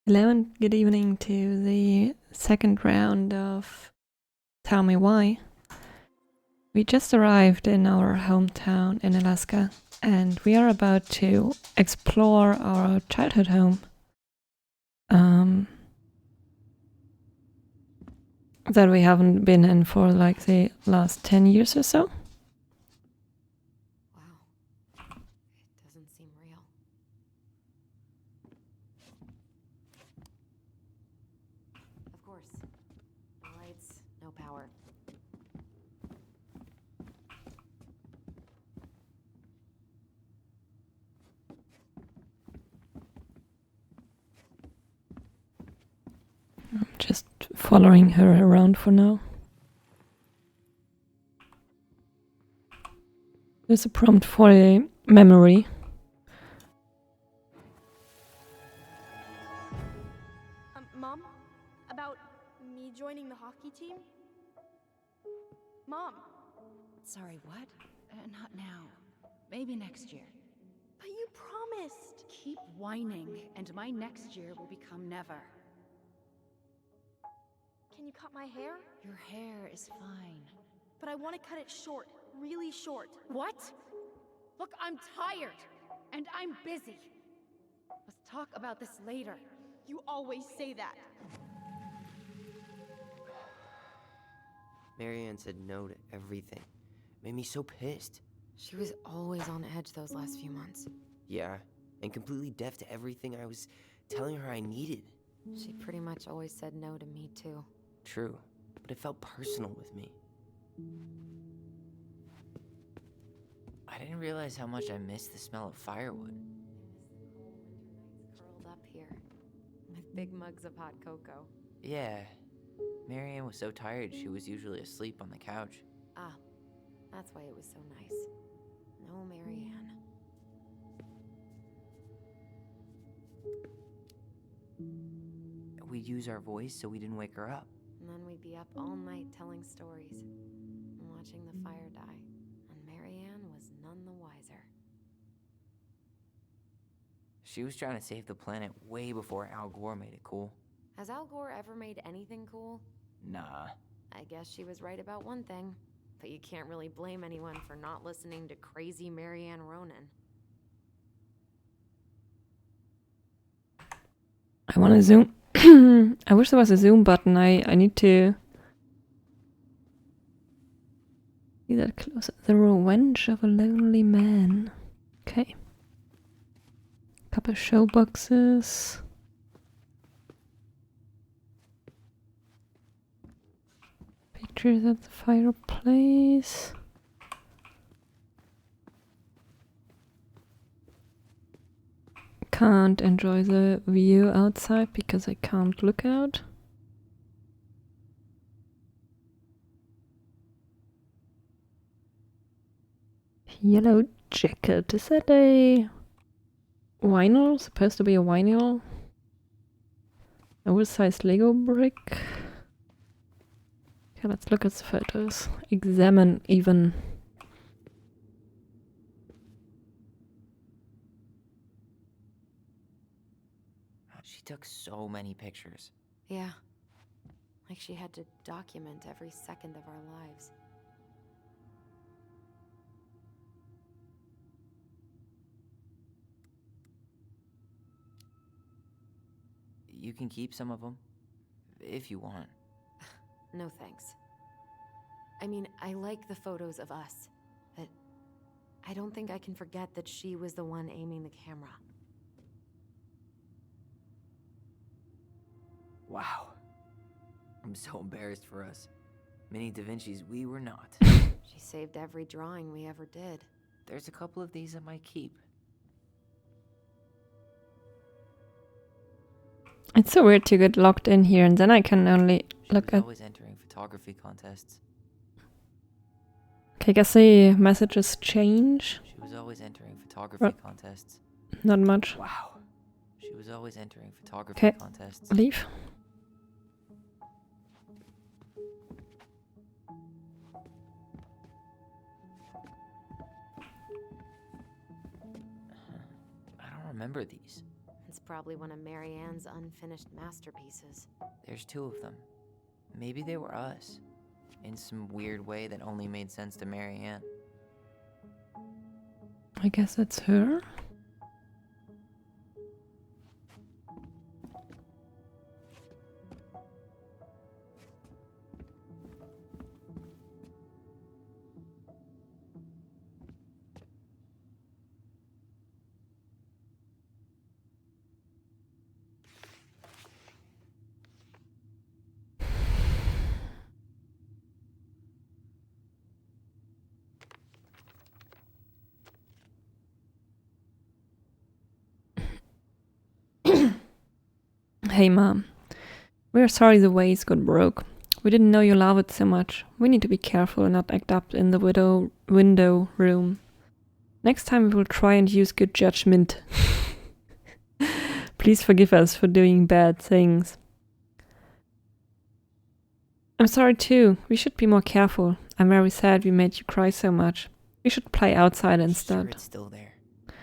Hello and good evening to the second round of Tell Me Why. We just arrived in our hometown in Alaska and we are about to explore our childhood home. That we haven't been in for like the last 10 years or so. Wow. It doesn't seem real. Of course. No lights, no power. I'm just following her around for now. There's a prompt for a memory. Mom? About me joining the hockey team? Mom! Sorry, what? Not now. Maybe next year. But you promised! Keep whining, and my next year will become never. Can you cut my hair? Your hair is fine. But I want to cut it short. Really short. What? Look, I'm tired, and I'm busy. Let's talk about this later. You always say that. Marianne said no to everything. Made me so pissed. She was always on edge those last few months. Yeah, and completely deaf to everything I was telling her I needed. She pretty much always said no to me, too. True, but it felt personal with me. I didn't realize how much I missed the smell of firewood. Curled up here, with big mugs of hot cocoa. Yeah, Marianne was so tired she was usually asleep on the couch. Ah, that's why it was so nice. No Marianne. We'd use our voice so we didn't wake her up. And then we'd be up all night telling stories and watching the fire die. And Marianne was none the wiser. She was trying to save the planet way before Al Gore made it cool. Has Al Gore ever made anything cool? Nah. I guess she was right about one thing. But you can't really blame anyone for not listening to crazy Marianne Ronan. I want to zoom. I wish there was a zoom button. I need to see that closer. The Revenge of a Lonely Man. Okay. Couple show boxes. Pictures at the fireplace. Can't enjoy the view outside because I can't look out. Yellow jacket. Is that a vinyl? Supposed to be a vinyl? Oversized Lego brick. Okay, let's look at the photos. Examine even. She took so many pictures. Yeah. Like she had to document every second of our lives. You can keep some of them, if you want. No thanks. I mean, I like the photos of us, but I don't think I can forget that she was the one aiming the camera. Wow. I'm so embarrassed for us. Mini Da Vinci's we were not. She saved every drawing we ever did. There's a couple of these I might keep. It's so weird to get locked in here and then I can only look at... Always entering photography contests. Okay, I guess the messages change. She was always entering photography contests. Not much. Wow. She was always entering photography Okay, contests. leave. I don't remember these. It's probably one of Marianne's unfinished masterpieces. There's 2 of them. Maybe they were us. In some weird way that only made sense to Marianne. I guess it's her. Hey mom, we're sorry the vase got broke. We didn't know you love it so much. We need to be careful and not act up in the window room. Next time we will try and use good judgment. Please forgive us for doing bad things. I'm sorry too. We should be more careful. I'm very sad we made you cry so much. We should play outside Sure instead. it's still there.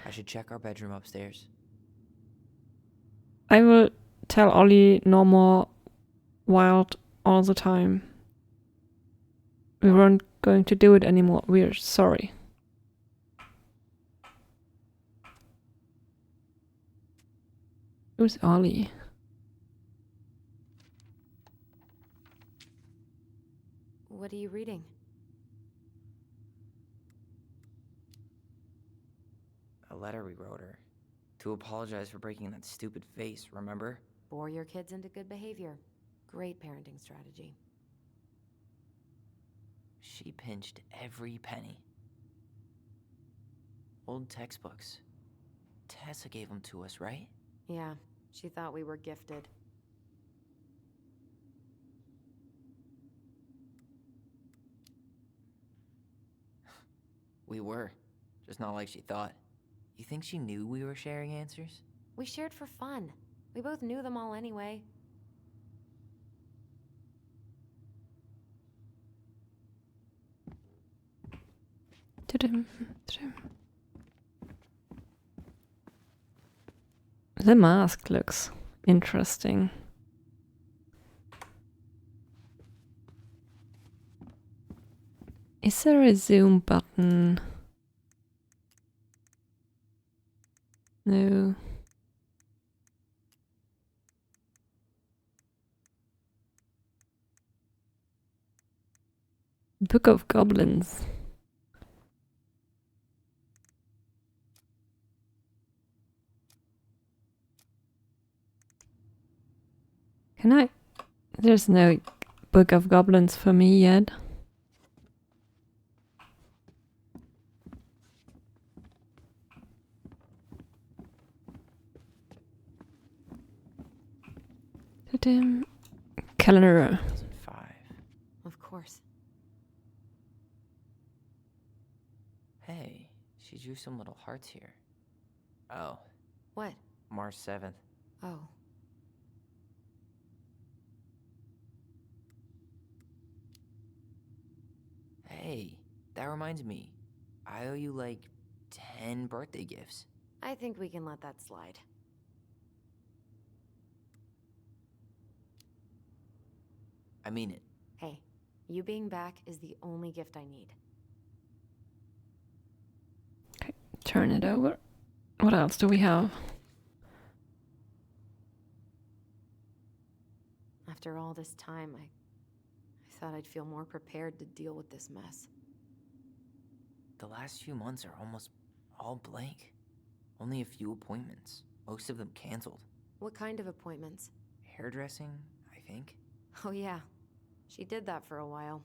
I should check our bedroom upstairs. I will tell Ollie no more wild all the time. We weren't going to do it anymore. We're sorry. Who's Ollie? What are you reading? A letter we wrote her. To apologize for breaking that stupid vase, remember? Bore your kids into good behavior. Great parenting strategy. She pinched every penny. Old textbooks. Tessa gave them to us, right? Yeah, she thought we were gifted. We were. Just not like she thought. You think she knew we were sharing answers? We shared for fun. We both knew them all anyway. Ta-dum, ta-dum. The mask looks interesting. Is there a zoom button? No. Book of Goblins. Can I? There's no Book of Goblins for me yet. Ta-dum. Calendar. 2005. Of course. Hey, she drew some little hearts here. Oh, What? March 7th. Oh. Hey, that reminds me. I owe you like 10 birthday gifts. I think we can let that slide. I mean it. Hey, you being back is the only gift I need. Turn it over. What else do we have? After all this time, I thought I'd feel more prepared to deal with this mess. The last few months are almost all blank. Only a few appointments. Most of them canceled. What kind of appointments? Hairdressing, I think. Oh yeah, she did that for a while.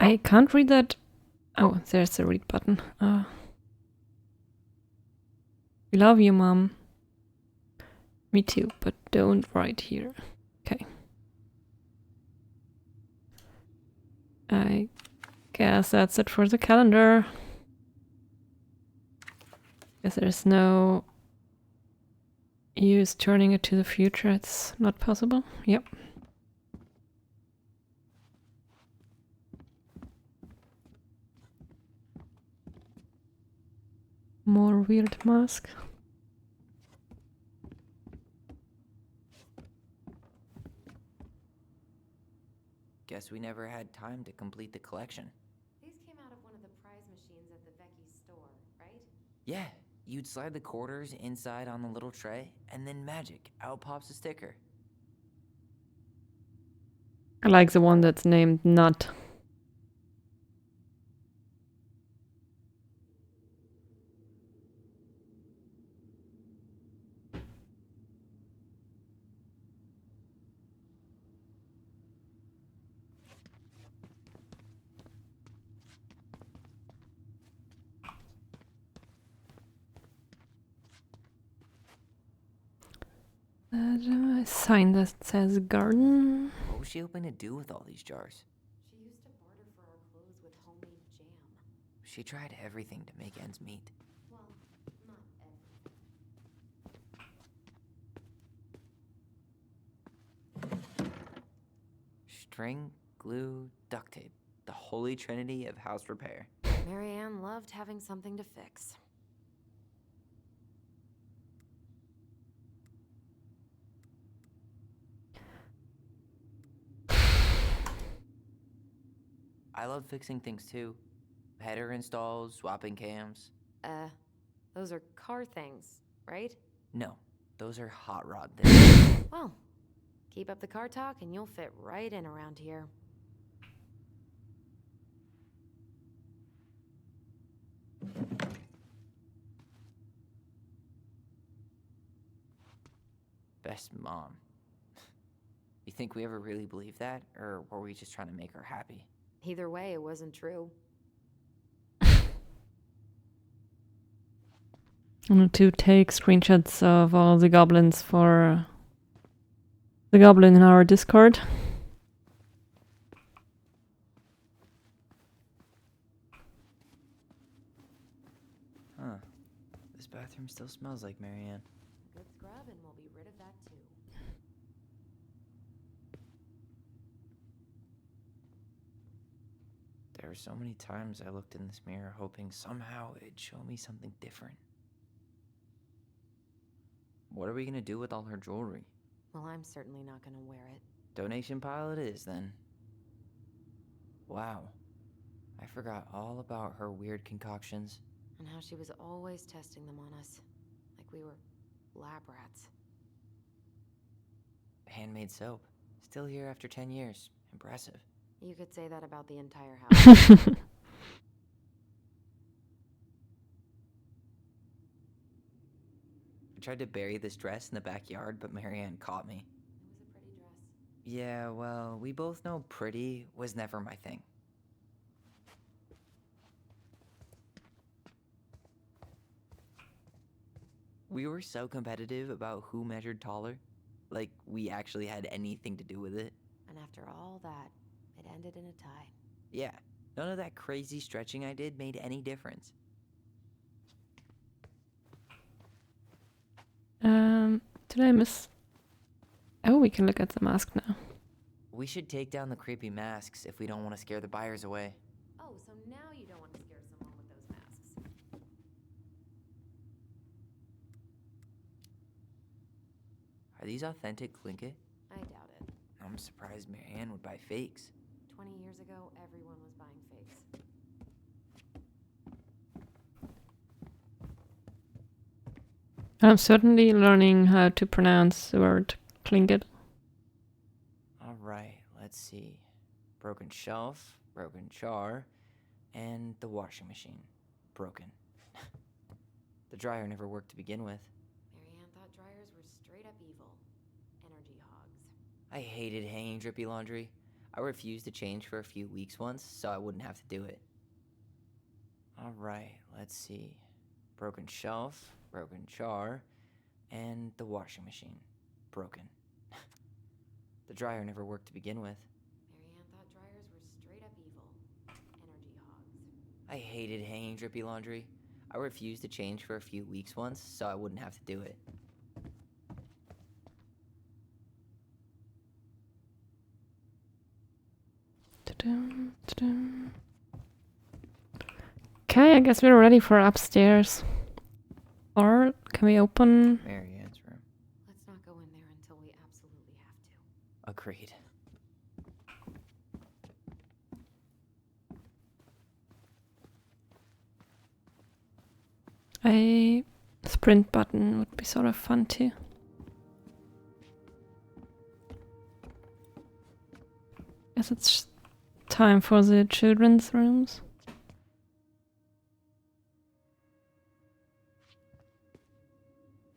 I can't read that. Oh, there's the read button. We love you, Mom. Me too, but don't write here. Okay. I guess that's it for the calendar. Guess there's no use turning it to the future. It's not possible. Yep. More weird mask. Guess we never had time to complete the collection. These came out of one of the prize machines at the Vecchi store, right? Yeah, you'd slide the quarters inside on the little tray, and then magic, out pops a sticker. I like the one that's named Nut. A sign that says garden. What was she hoping to do with all these jars? She used to barter for our clothes with homemade jam. She tried everything to make ends meet. Well, not everything. String, glue, duct tape. The holy trinity of house repair. Marianne loved having something to fix. I love fixing things too. Header installs, swapping cams. Those are car things, right? No, those are hot rod things. Well, keep up the car talk and you'll fit right in around here. Best mom. You think we ever really believed that, or were we just trying to make her happy? Either way, it wasn't true. And to take screenshots of all the goblins for the goblin in our Discord. Huh. This bathroom still smells like Marianne. Good scrub and we'll be rid of that too. There were so many times I looked in this mirror hoping somehow it'd show me something different. What are we gonna do with all her jewelry? Well, I'm certainly not gonna wear it. Donation pile it is, then. Wow. I forgot all about her weird concoctions. And how she was always testing them on us. Like we were lab rats. Handmade soap. Still here after 10 years. Impressive. You could say that about the entire house. I tried to bury this dress in the backyard, but Marianne caught me. It was a pretty dress. Yeah, well, we both know pretty was never my thing. We were so competitive about who measured taller. Like, we actually had anything to do with it. And after all that, it ended in a tie. Yeah, none of that crazy stretching I did made any difference. Did I miss? Oh, we can look at the mask now. We should take down the creepy masks if we don't want to scare the buyers away. Oh, so now you don't want to scare someone with those masks. Are these authentic Tlingit? I doubt it. I'm surprised Marianne would buy fakes. 20 years ago, everyone was buying fakes. I'm certainly learning how to pronounce the word Tlingit. Alright, let's see. Broken shelf, broken jar, and the washing machine. Broken. The dryer never worked to begin with. Marianne thought dryers were straight up evil. Energy hogs. I hated hanging drippy laundry. I refused to change for a few weeks once, so I wouldn't have to do it. Alright, let's see. Broken shelf, broken jar, and the washing machine. Broken. The dryer never worked to begin with. Marianne thought dryers were straight up evil. Energy hogs. I hated hanging drippy laundry. I refused to change for a few weeks once, so I wouldn't have to do it. Okay, I guess we're ready for upstairs. Or can we open? Marianne's room. Let's not go in there until we absolutely have to. Agreed. A sprint button would be sort of fun too. Guess it's time for the children's rooms.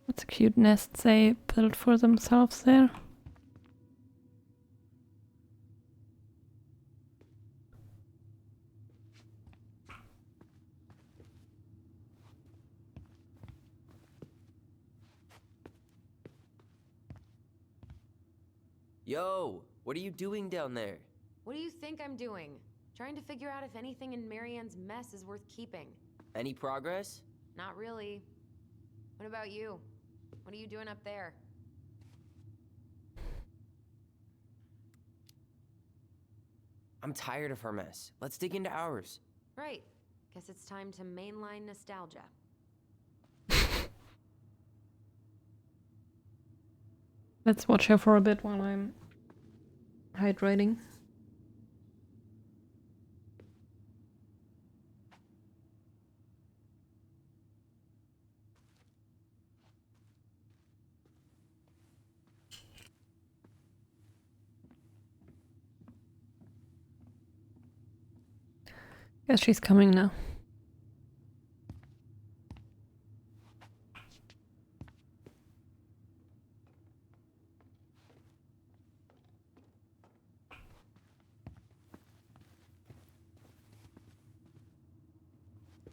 What's a cute nest they built for themselves there. Yo, what are you doing down there? What do you think I'm doing? Trying to figure out if anything in Marianne's mess is worth keeping. Any progress? Not really. What about you? What are you doing up there? I'm tired of her mess. Let's dig into ours. Right. Guess it's time to mainline nostalgia. Let's watch her for a bit while I'm hydrating. Guess she's coming now.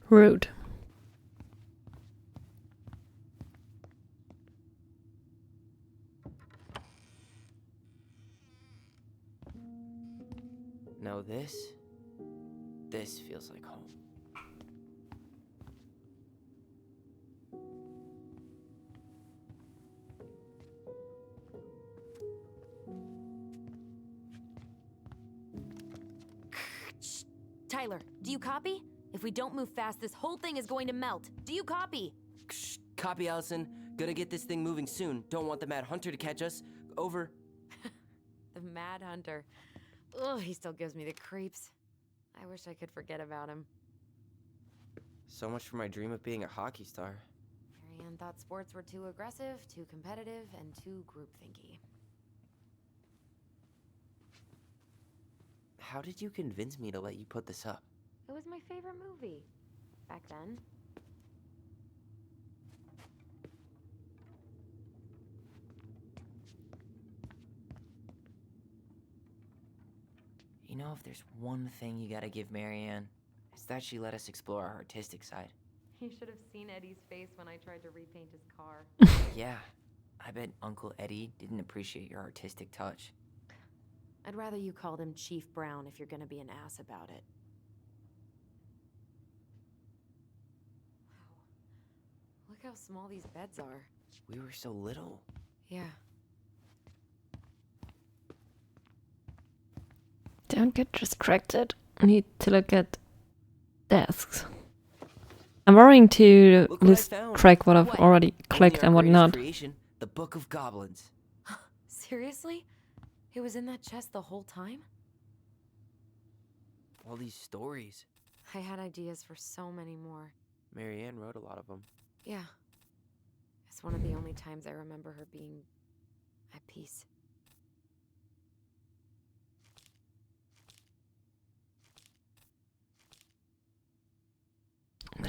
Rude. Now this feels like home. Tyler, do you copy? If we don't move fast, this whole thing is going to melt. Do you copy? Copy, Alyson. Gonna get this thing moving soon. Don't want the Mad Hunter to catch us. Over. The Mad Hunter. Ugh, he still gives me the creeps. I wish I could forget about him. So much for my dream of being a hockey star. Marianne thought sports were too aggressive, too competitive, and too groupthinky. How did you convince me to let you put this up? It was my favorite movie. Back then. You know, if there's one thing you gotta give Marianne, it's that she let us explore our artistic side. You should have seen Eddie's face when I tried to repaint his car. Yeah, I bet Uncle Eddie didn't appreciate your artistic touch. I'd rather you called him Chief Brown if you're gonna be an ass about it. Wow. Look how small these beds are. We were so little. Yeah. Don't get distracted. I need to look at desks. I'm worrying to Look what I lose found. track what I've What? already clicked Only our and what greatest not. Creation, the Book of Goblins. Seriously? It was in that chest the whole time? All these stories. I had ideas for so many more. Marianne wrote a lot of them. Yeah. It's one of the only times I remember her being at peace.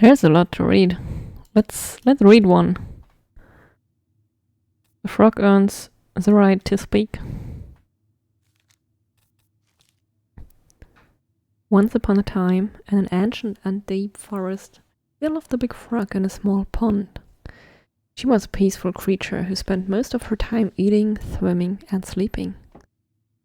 There's a lot to read. Let's read one. The frog earns the right to speak. Once upon a time, in an ancient and deep forest, there lived a big frog in a small pond. She was a peaceful creature who spent most of her time eating, swimming, and sleeping.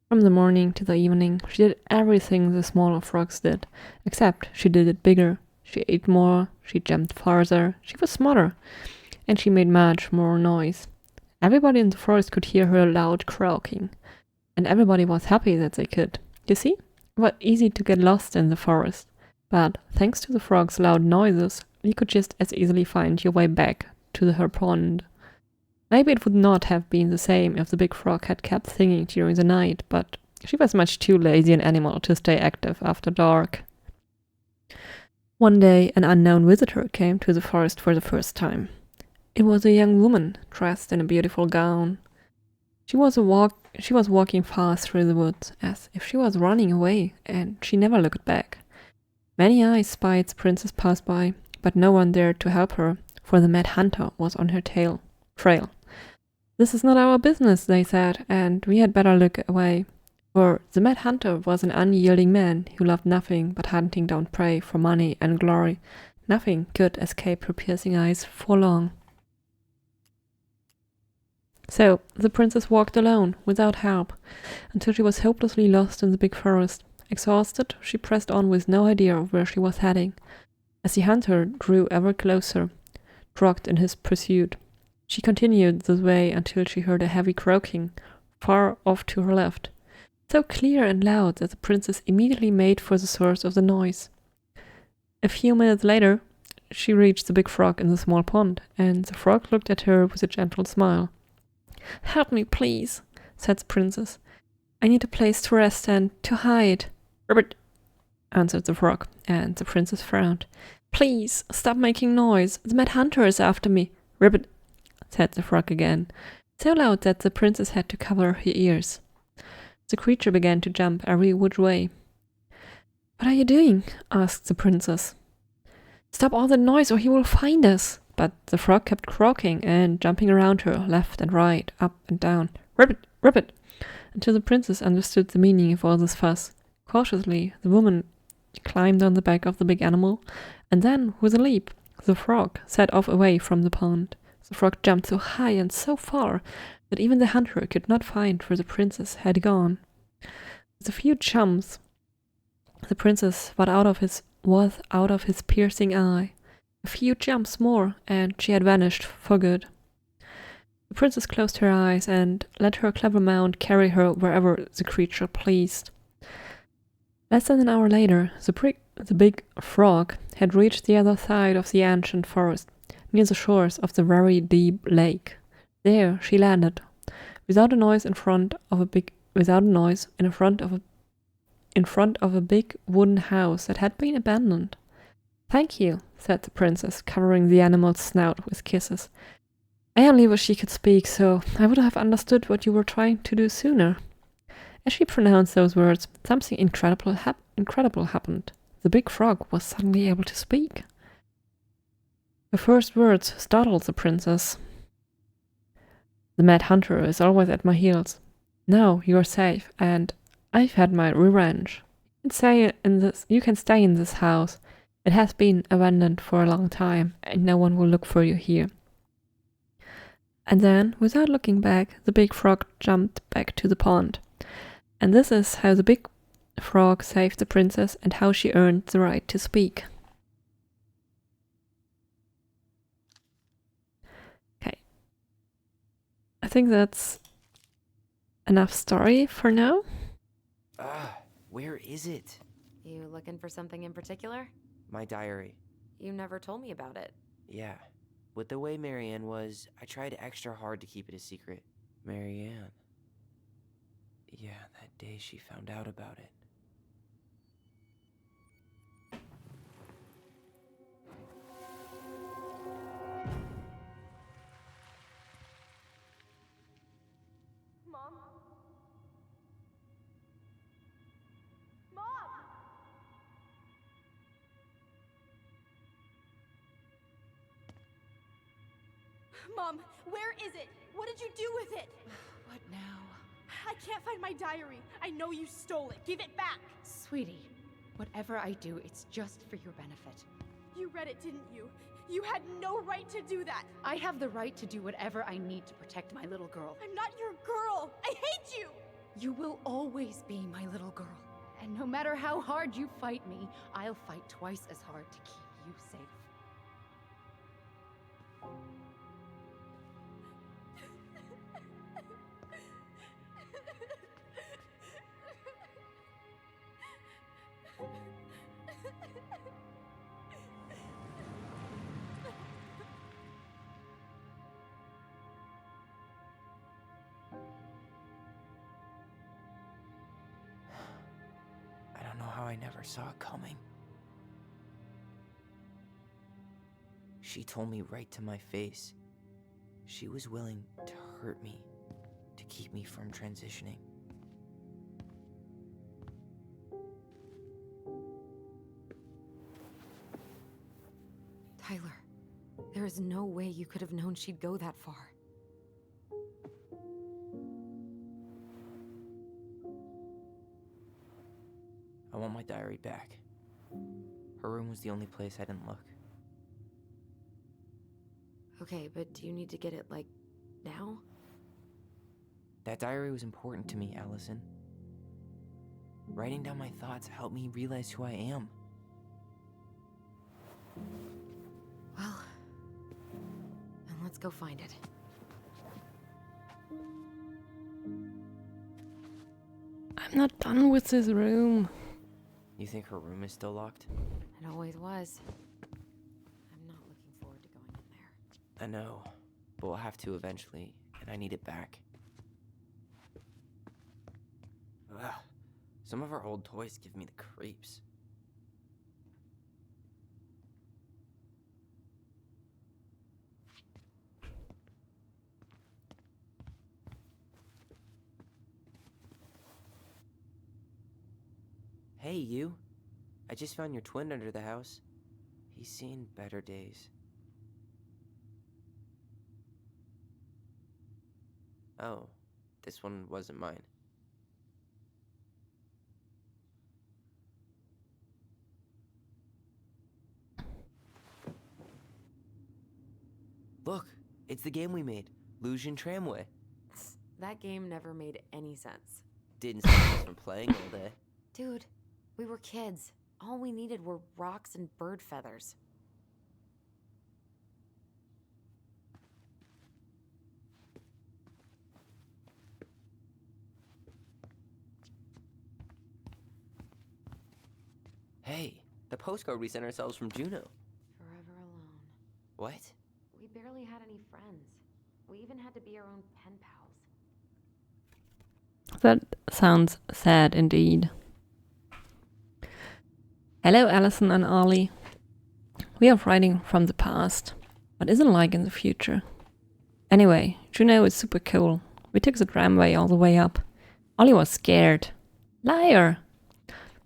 From the morning to the evening, she did everything the smaller frogs did, except she did it bigger She ate more, she jumped farther, she was smarter, and she made much more noise. Everybody in the forest could hear her loud croaking, and everybody was happy that they could. You see, it was easy to get lost in the forest, but thanks to the frog's loud noises, you could just as easily find your way back to her pond. Maybe it would not have been the same if the big frog had kept singing during the night, but she was much too lazy an animal to stay active after dark. One day, an unknown visitor came to the forest for the first time. It was a young woman dressed in a beautiful gown. She was walking fast through the woods, as if she was running away, and she never looked back. Many eyes spied the princess pass by, but no one dared to help her, for the mad hunter was on her trail. This is not our business, they said, and we had better look away. For the mad hunter was an unyielding man who loved nothing but hunting down prey for money and glory. Nothing could escape her piercing eyes for long. So the princess walked alone, without help, until she was hopelessly lost in the big forest. Exhausted, she pressed on with no idea of where she was heading. As the hunter drew ever closer, dogged in his pursuit, she continued this way until she heard a heavy croaking far off to her left, so clear and loud that the princess immediately made for the source of the noise. A few minutes later, she reached the big frog in the small pond, and the frog looked at her with a gentle smile. "Help me, please," said the princess. "I need a place to rest and to hide." "Ribbit," answered the frog, and the princess frowned. "Please, stop making noise. The mad hunter is after me." "Ribbit," said the frog again, so loud that the princess had to cover her ears. The creature began to jump every which way. "What are you doing?" asked the princess. "Stop all the noise or he will find us." But the frog kept croaking and jumping around her, left and right, up and down. "Ribbit, ribbit," until the princess understood the meaning of all this fuss. Cautiously, the woman climbed on the back of the big animal, and then, with a leap, the frog set off away from the pond. The frog jumped so high and so far that even the hunter could not find where the princess had gone. With a few jumps, the princess was out of his piercing eye. A few jumps more, and she had vanished for good. The princess closed her eyes and let her clever mount carry her wherever the creature pleased. Less than an hour later, the big frog had reached the other side of the ancient forest, near the shores of the very deep lake. There she landed, without a noise in front of a big wooden house that had been abandoned. "Thank you," said the princess, covering the animal's snout with kisses. "I only wish you could speak, so I would have understood what you were trying to do sooner." As she pronounced those words, something incredible happened. The big frog was suddenly able to speak. The first words startled the princess. "The mad hunter is always at my heels. Now you are safe, and I've had my revenge. You can stay in this house. It has been abandoned for a long time, and no one will look for you here." And then, without looking back, the big frog jumped back to the pond. And this is how the big frog saved the princess and how she earned the right to speak. Okay. I think that's enough story for now. Where is it? You looking for something in particular? My diary. You never told me about it. Yeah. With the way Marianne was, I tried extra hard to keep it a secret. Marianne. Yeah, that day she found out about it. Mom? Mom! Mom, where is it? What did you do with it? What now? I can't find my diary. I know you stole it. Give it back. Sweetie, whatever I do, it's just for your benefit. You read it, didn't you? You had no right to do that. I have the right to do whatever I need to protect my little girl. I'm not your girl. I hate you. You will always be my little girl. And no matter how hard you fight me, I'll fight twice as hard to keep I never saw it coming. She told me right to my face. She was willing to hurt me to keep me from transitioning. Tyler, there is no way you could have known she'd go that far. I want my diary back. Her room was the only place I didn't look. Okay, but do you need to get it, like, now? That diary was important to me, Alyson. Writing down my thoughts helped me realize who I am. Well, then let's go find it. I'm not done with this room. You think her room is still locked? It always was. I'm not looking forward to going in there. I know, but we'll have to eventually, and I need it back. Ugh. Some of our old toys give me the creeps. Hey, you. I just found your twin under the house. He's seen better days. Oh, this one wasn't mine. Look, it's the game we made, Lusion Tramway. That game never made any sense. Didn't stop us from playing all day. Dude, we were kids. All we needed were rocks and bird feathers. Hey, the postcard we sent ourselves from Juneau. Forever alone. What? We barely had any friends. We even had to be our own pen pals. That sounds sad indeed. Hello, Alyson and Ollie. We are writing from the past. What is it like in the future? Anyway, Juneau is super cool. We took the tramway all the way up. Ollie was scared. Liar!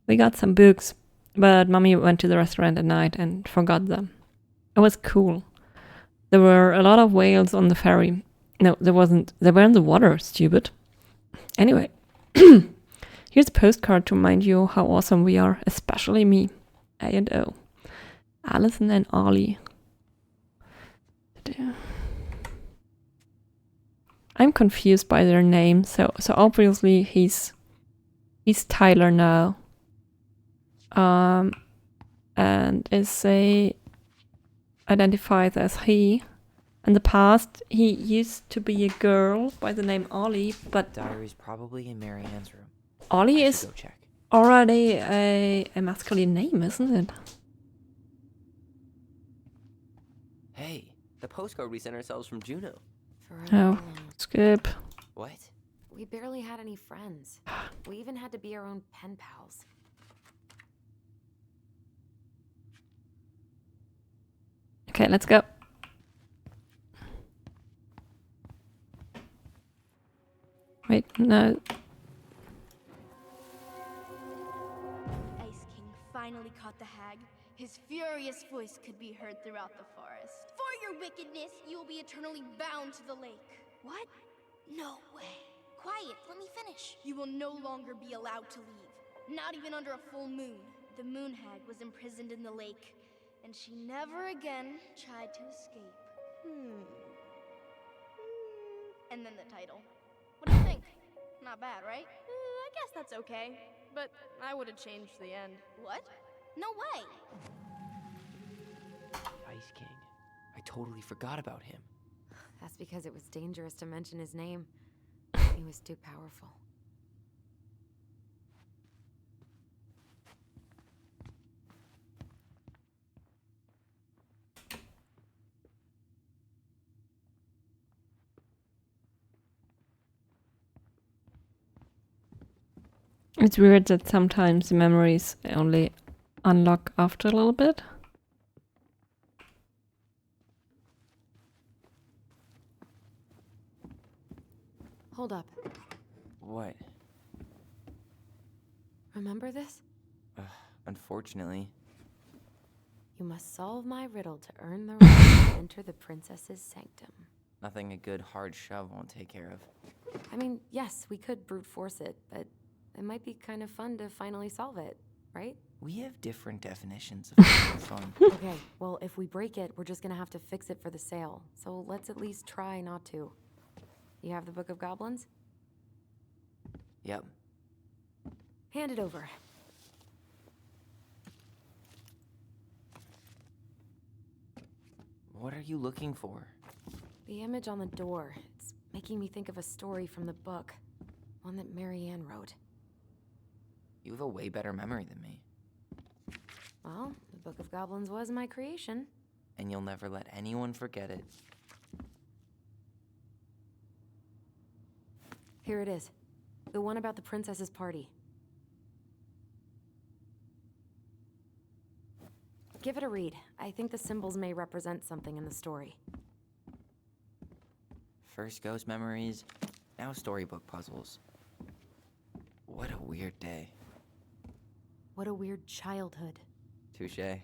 We got some books, but Mommy went to the restaurant at night and forgot them. It was cool. There were a lot of whales on the ferry. No, there wasn't. They were in the water, stupid. Anyway, here's a postcard to remind you how awesome we are, especially me. A and O. Alyson and Ollie. I'm confused by their name, so obviously he's Tyler now. And is identified as he. In the past, he used to be a girl by the name Ollie, but Diary's probably in Marianne's room. Ollie I is should go check. already a masculine name, isn't it? Hey, the postcard we sent ourselves from Juneau. Forever Oh, alone. skip. What? We barely had any friends. We even had to be our own pen pals. Okay, let's go. Wait, no. Ice King finally caught the hag. His furious voice could be heard throughout the forest. For your wickedness, you will be eternally bound to the lake. What? No way. Quiet, let me finish. You will no longer be allowed to leave. Not even under a full moon. The moon hag was imprisoned in the lake, and she never again tried to escape. And then the title. What do you think? Not bad, right? I guess that's okay. But I would have changed the end. What? No way! Ice King. I totally forgot about him. That's because it was dangerous to mention his name. He was too powerful. It's weird that sometimes the memories only unlock after a little bit. Hold up. What? Remember this? Unfortunately. You must solve my riddle to earn the right to enter the princess's sanctum. Nothing a good hard shove won't take care of. I mean, yes, we could brute force it, but it might be kind of fun to finally solve it, right? We have different definitions of fun. Okay, well, if we break it, we're just gonna have to fix it for the sale. So let's at least try not to. You have the Book of Goblins? Yep. Hand it over. What are you looking for? The image on the door. It's making me think of a story from the book. One that Marianne wrote. You have a way better memory than me. Well, the Book of Goblins was my creation. And you'll never let anyone forget it. Here it is. The one about the princess's party. Give it a read. I think the symbols may represent something in the story. First ghost memories, now storybook puzzles. What a weird day. What a weird childhood. Touché.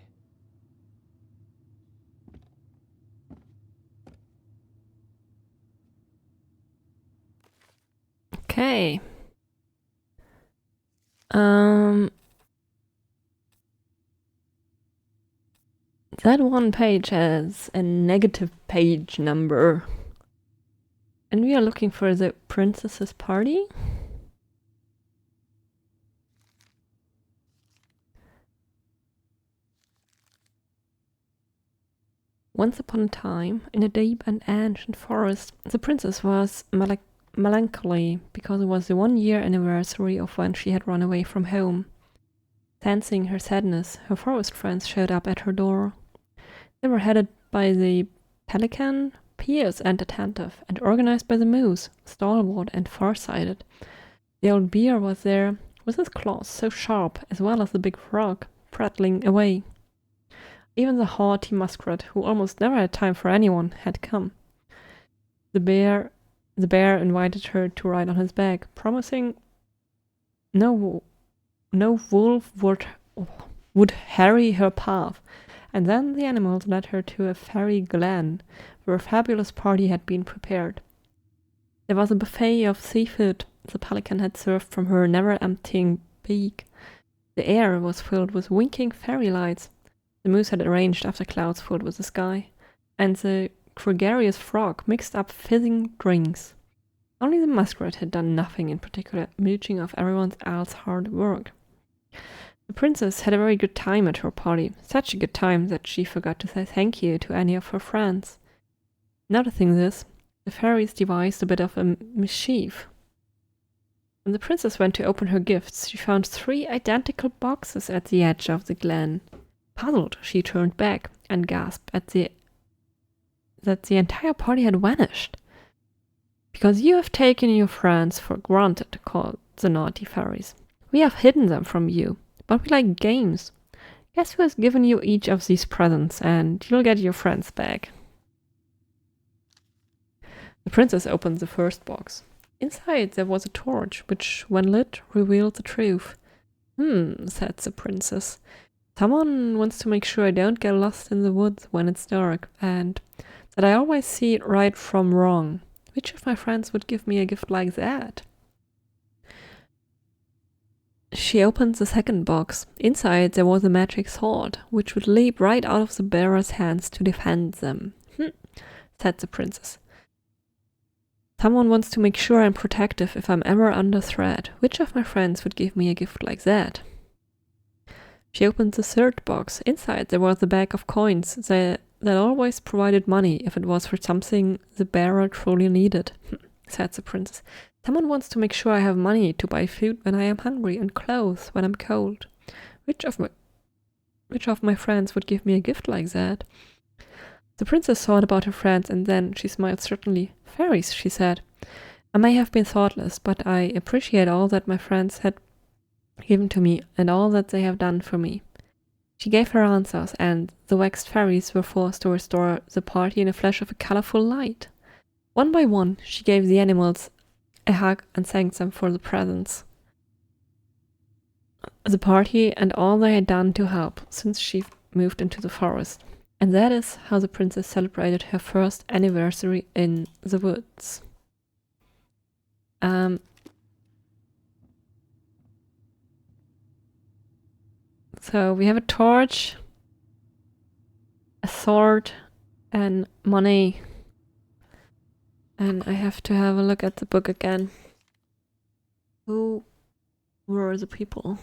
Okay. That one page has a negative page number. And we are looking for the princess's party? Once upon a time, in a deep and ancient forest, the princess was melancholy because it was the 1-year anniversary of when she had run away from home. Sensing her sadness, her forest friends showed up at her door. They were headed by the pelican, pious and attentive, and organized by the moose, stalwart and farsighted. The old bear was there, with his claws so sharp, as well as the big frog, prattling away. Even the haughty muskrat, who almost never had time for anyone, had come. The bear invited her to ride on his back, promising no wolf would harry her path. And then the animals led her to a fairy glen, where a fabulous party had been prepared. There was a buffet of seafood the pelican had served from her never-emptying beak. The air was filled with winking fairy lights. The moose had arranged after clouds filled with the sky, and the gregarious frog mixed up fizzing drinks. Only the muskrat had done nothing in particular, mooching off everyone else's hard work. The princess had a very good time at her party, such a good time that she forgot to say thank you to any of her friends. Noticing this, the fairies devised a bit of a mischief. When the princess went to open her gifts, she found 3 identical boxes at the edge of the glen. Puzzled, she turned back and gasped at that the entire party had vanished. "Because you have taken your friends for granted," called the naughty fairies. "We have hidden them from you. But we like games. Guess who has given you each of these presents, and you'll get your friends back." The princess opened the first box. Inside there was a torch, which, when lit, revealed the truth. Said the princess. "Someone wants to make sure I don't get lost in the woods when it's dark, and that I always see right from wrong. Which of my friends would give me a gift like that?" She opened the second box. Inside there was a magic sword, which would leap right out of the bearer's hands to defend them. Said the princess. "Someone wants to make sure I'm protective if I'm ever under threat. Which of my friends would give me a gift like that?" She opened the third box. Inside there was a bag of coins that always provided money if it was for something the bearer truly needed. Said the princess. "Someone wants to make sure I have money to buy food when I am hungry and clothes when I'm cold. Which of my friends would give me a gift like that?" The princess thought about her friends, and then she smiled certainly. "Fairies," she said. "I may have been thoughtless, but I appreciate all that my friends had given to me and all that they have done for me. She gave her answers, and the waxed fairies were forced to restore the party in a flash of a colorful light. One by one, she gave the animals a hug and thanked them for the presents, the party, and all they had done to help since she moved into the forest. And that is how the princess celebrated her first anniversary in the woods. So we have a torch, a sword, and money. And I have to have a look at the book again. Who were the people?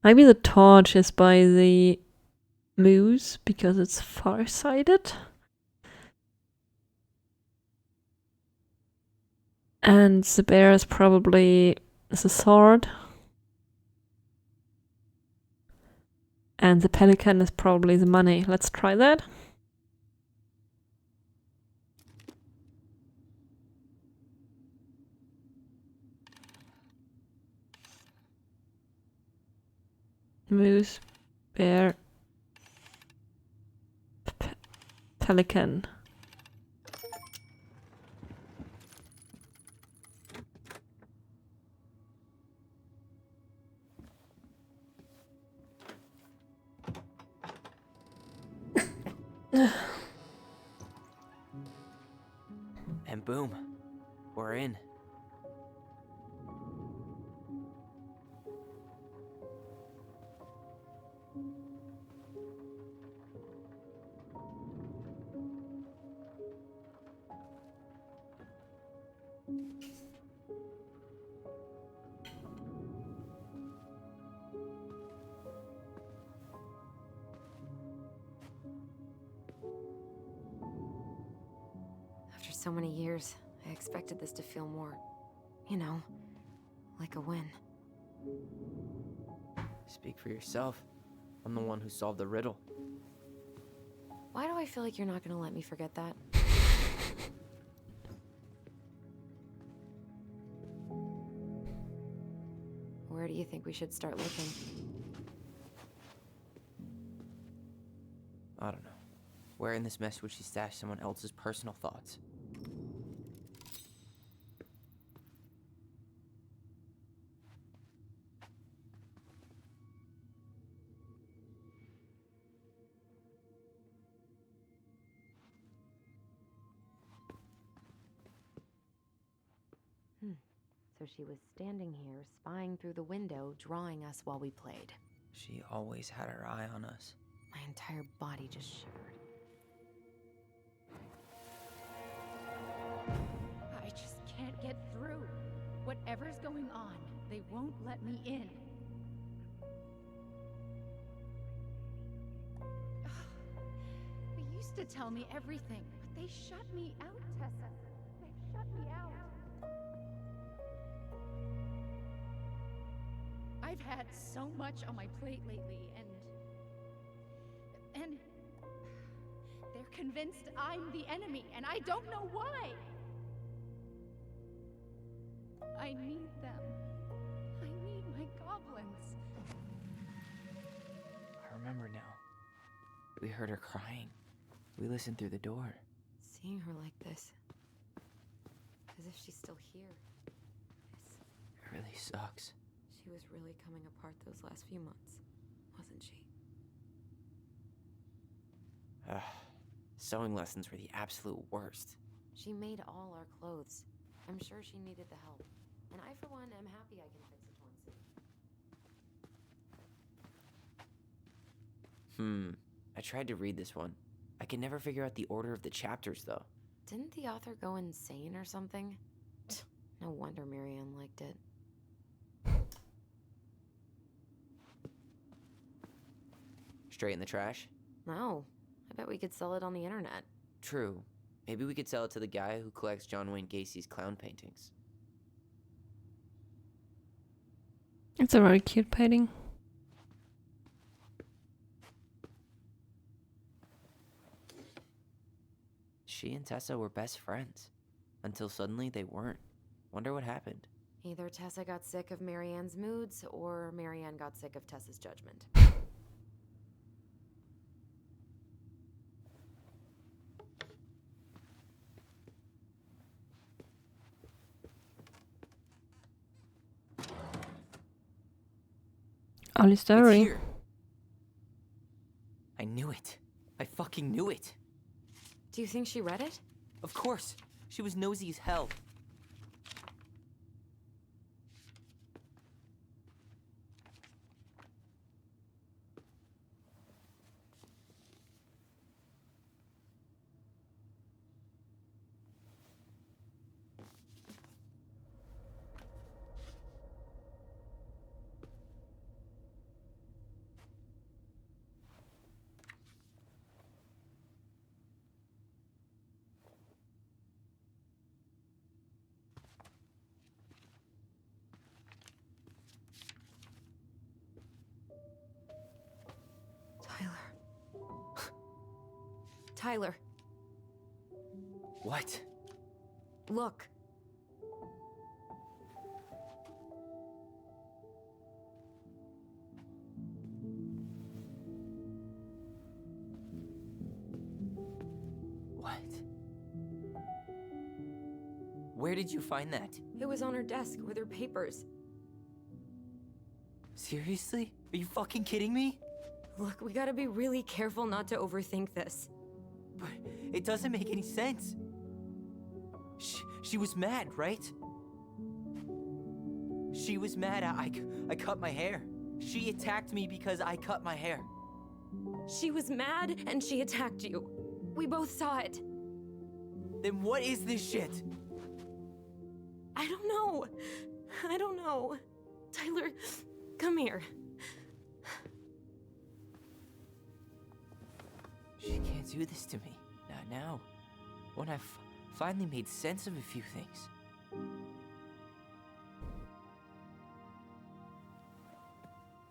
Maybe the torch is by the moose because it's far-sighted. And the bear is probably the sword. And the pelican is probably the money. Let's try that. Moose, bear, pelican. And boom, we're in. After so many years, I expected this to feel more, you know, like a win. Speak for yourself. I'm the one who solved the riddle. Why do I feel like you're not gonna let me forget that? Where do you think we should start looking? I don't know. Where in this mess would she stash someone else's personal thoughts? So she was standing here, spying through the window, drawing us while we played. She always had her eye on us. My entire body just shivered. I just can't get through. Whatever's going on, they won't let me in. They used to tell me everything, but they shut me out, Tessa. They shut me out. I've had so much on my plate lately, and they're convinced I'm the enemy, and I don't know why. I need them. I need my goblins. I remember now. We heard her crying. We listened through the door. Seeing her like this, as if she's still here, It really sucks. she was really coming apart those last few months, wasn't she? Sewing lessons were the absolute worst. She made all our clothes. I'm sure she needed the help. And I, for one, am happy I can fix a torn suit. I tried to read this one. I could never figure out the order of the chapters, though. Didn't the author go insane or something? No wonder Marianne liked it. Straight in the trash? No, I bet we could sell it on the internet. True. Maybe we could sell it to the guy who collects John Wayne Gacy's clown paintings. It's a very cute painting. she and Tessa were best friends. Until suddenly they weren't. Wonder what happened. Either Tessa got sick of Marianne's moods, or Marianne got sick of Tessa's judgment. Ollie's It's story. here. I knew it. I fucking knew it. Do you think she read it? Of course. She was nosy as hell. Tyler, What? look. What? Where did you find that? It was on her desk with her papers. Seriously? Are you fucking kidding me? Look, we gotta be really careful not to overthink this. But it doesn't make any sense. She was mad, right? She was mad I cut my hair. She attacked me because I cut my hair. She was mad and she attacked you. We both saw it. Then what is this shit? I don't know. I don't know. Tyler, come here. She can't do this to me. Not now. When I've finally made sense of a few things.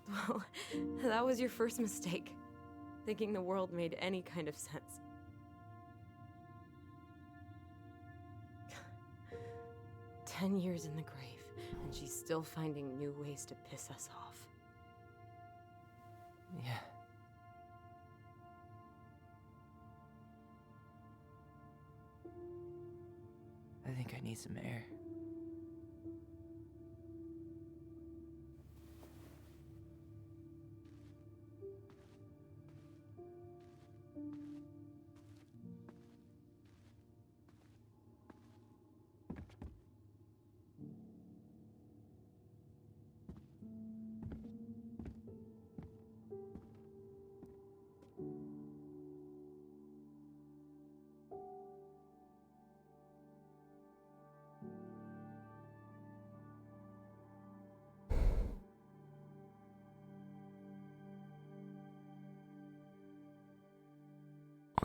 Well, that was your first mistake. Thinking the world made any kind of sense. 10 years in the grave, and she's still finding new ways to piss us off. Yeah. I think I need some air.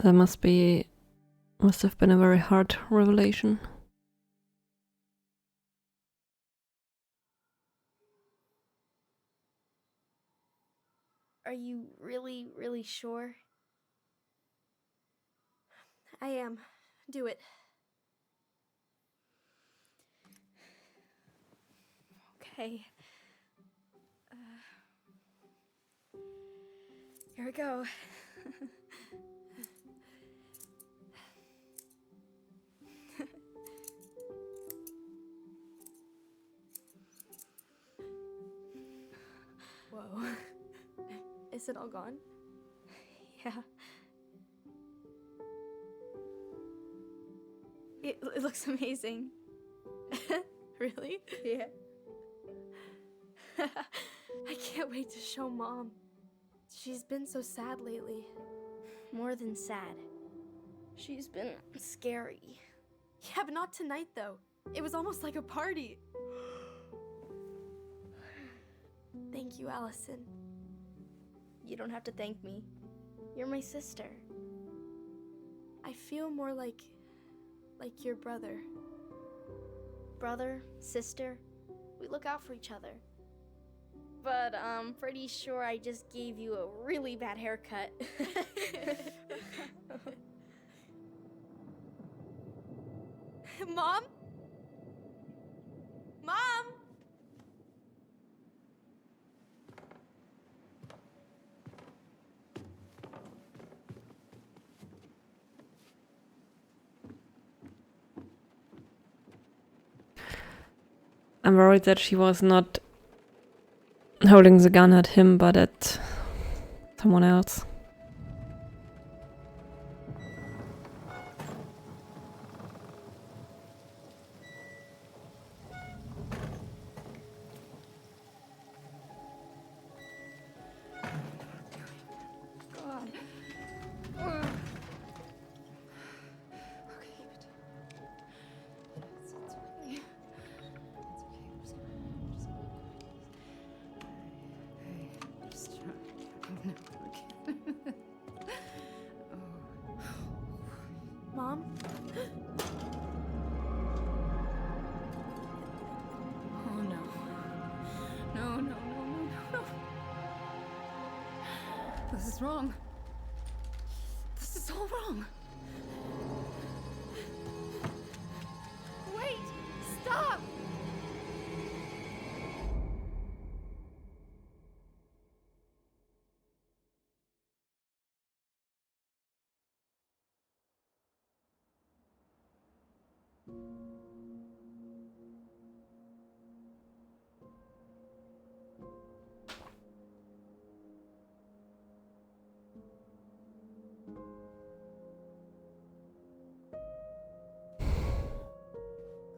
That must have been a very hard revelation. Are you really, really sure? I am. Do it. Okay. Here we go. Whoa. Is it all gone? Yeah. It looks amazing. Really? Yeah. I can't wait to show Mom. She's been so sad lately. More than sad. She's been scary. Yeah, but not tonight though. It was almost like a party. Thank you, Alyson. You don't have to thank me. You're my sister. I feel more like your brother. Brother, sister, we look out for each other. But I'm pretty sure I just gave you a really bad haircut. Mom? Mom? I'm worried that she was not holding the gun at him, but at someone else. God. Ugh. Okay, it's okay. It's okay. I'm just trying. Mom? Oh no. No. This is wrong. This is all wrong. Wait! Stop!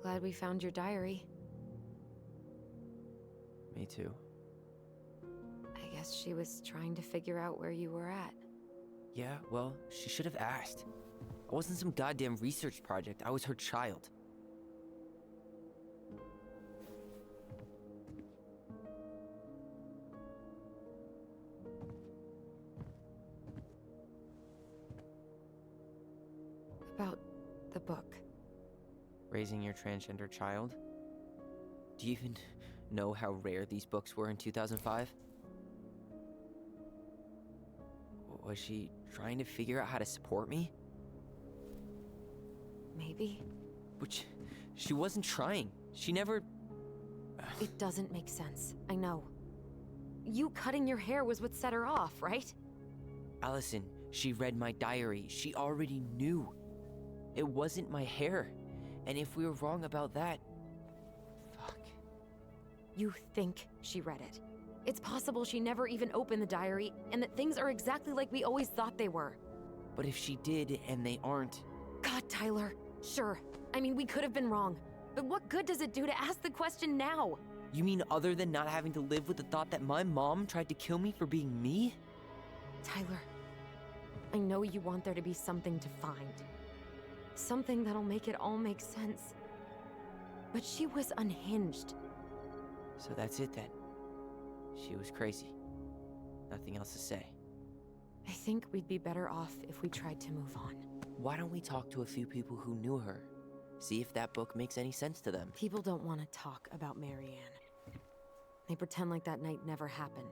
Glad we found your diary. Me too. I guess she was trying to figure out where you were at. Yeah, well, she should have asked. I wasn't some goddamn research project. I was her child. About the book. Raising your transgender child? Do you even know how rare these books were in 2005? Was she trying to figure out how to support me? Maybe? Which, she wasn't trying. She never... It doesn't make sense. I know. You cutting your hair was what set her off, right? Alyson, she read my diary. She already knew. It wasn't my hair. And if we were wrong about that... Fuck. You think she read it. It's possible she never even opened the diary, and that things are exactly like we always thought they were. But if she did, and they aren't... God, Tyler. Sure. I mean, we could have been wrong. But what good does it do to ask the question now? You mean other than not having to live with the thought that my mom tried to kill me for being me? Tyler, I know you want there to be something to find. Something that'll make it all make sense. But she was unhinged. So that's it then. She was crazy. Nothing else to say. I think we'd be better off if we tried to move on. Why don't we talk to a few people who knew her? See if that book makes any sense to them. People don't want to talk about Marianne. They pretend like that night never happened.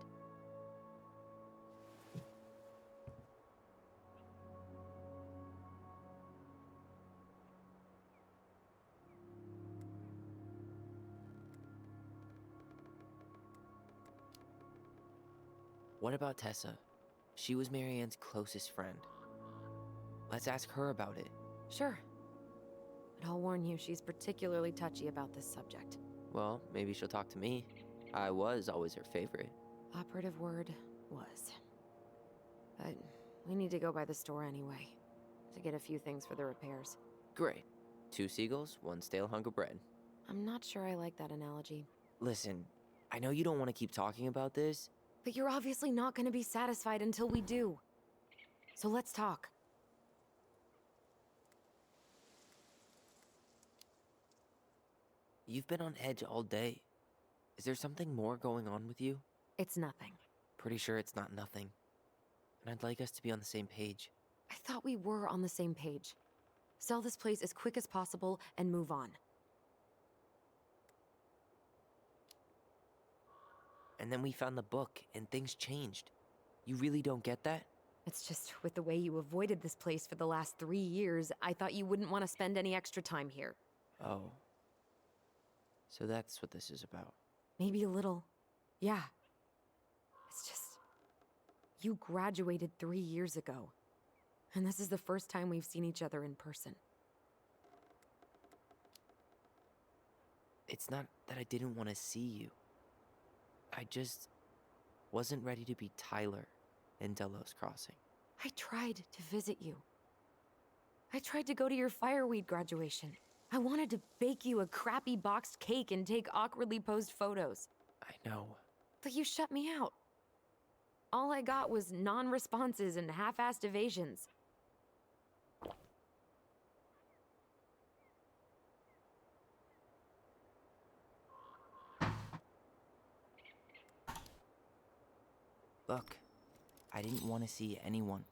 What about Tessa? She was Marianne's closest friend. Let's ask her about it. Sure. But I'll warn you, she's particularly touchy about this subject. Well, maybe she'll talk to me. I was always her favorite. Operative word was. But we need to go by the store anyway, to get a few things for the repairs. Great. 2 seagulls, 1 stale hunk of bread. I'm not sure I like that analogy. Listen, I know you don't want to keep talking about this. But you're obviously not going to be satisfied until we do. So let's talk. You've been on edge all day. Is there something more going on with you? It's nothing. Pretty sure it's not nothing. And I'd like us to be on the same page. I thought we were on the same page. Sell this place as quick as possible and move on. And then we found the book, and things changed. You really don't get that? It's just with the way you avoided this place for the last 3 years, I thought you wouldn't want to spend any extra time here. Oh. So that's what this is about. Maybe a little. Yeah. It's just... You graduated 3 years ago. And this is the first time we've seen each other in person. It's not that I didn't want to see you. I just wasn't ready to be Tyler in Delos Crossing. I tried to visit you. I tried to go to your fireweed graduation. I wanted to bake you a crappy boxed cake and take awkwardly posed photos. I know. But you shut me out. All I got was non-responses and half-assed evasions. Look, I didn't want to see anyone.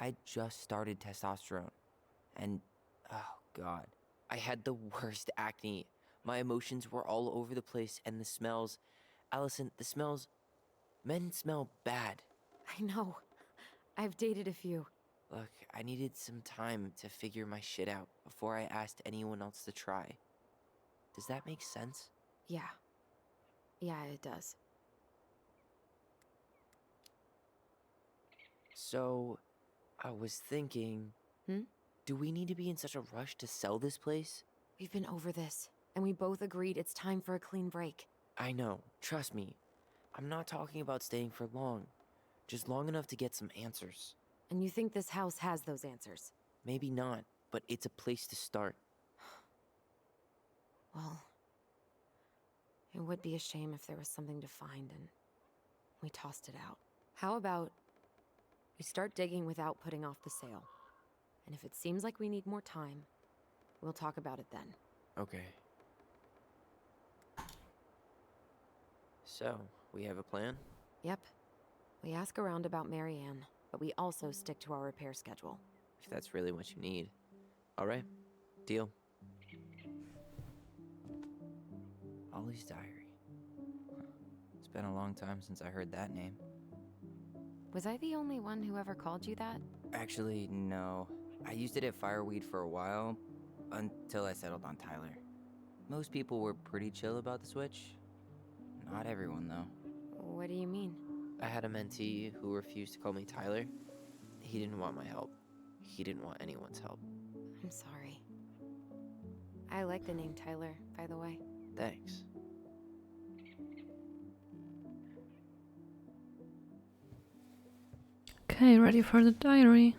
I just started testosterone. And, oh god, I had the worst acne. My emotions were all over the place, and the smells... Alyson, the smells... Men smell bad. I know. I've dated a few. Look, I needed some time to figure my shit out before I asked anyone else to try. Does that make sense? Yeah. Yeah, it does. So, I was thinking... Hmm? Do we need to be in such a rush to sell this place? We've been over this, and we both agreed it's time for a clean break. I know, trust me. I'm not talking about staying for long. Just long enough to get some answers. And you think this house has those answers? Maybe not, but it's a place to start. Well, it would be a shame if there was something to find and we tossed it out. How about we start digging without putting off the sale? And if it seems like we need more time, we'll talk about it then. Okay. So, we have a plan? Yep. We ask around about Marianne, but we also stick to our repair schedule. If that's really what you need. Alright, deal. Ollie's diary. It's been a long time since I heard that name. Was I the only one who ever called you that? Actually, no. I used it at Fireweed for a while, until I settled on Tyler. Most people were pretty chill about the switch. Not everyone, though. What do you mean? I had a mentee who refused to call me Tyler. He didn't want my help. He didn't want anyone's help. I'm sorry. I like the name Tyler, by the way. Thanks. Okay, ready for the diary.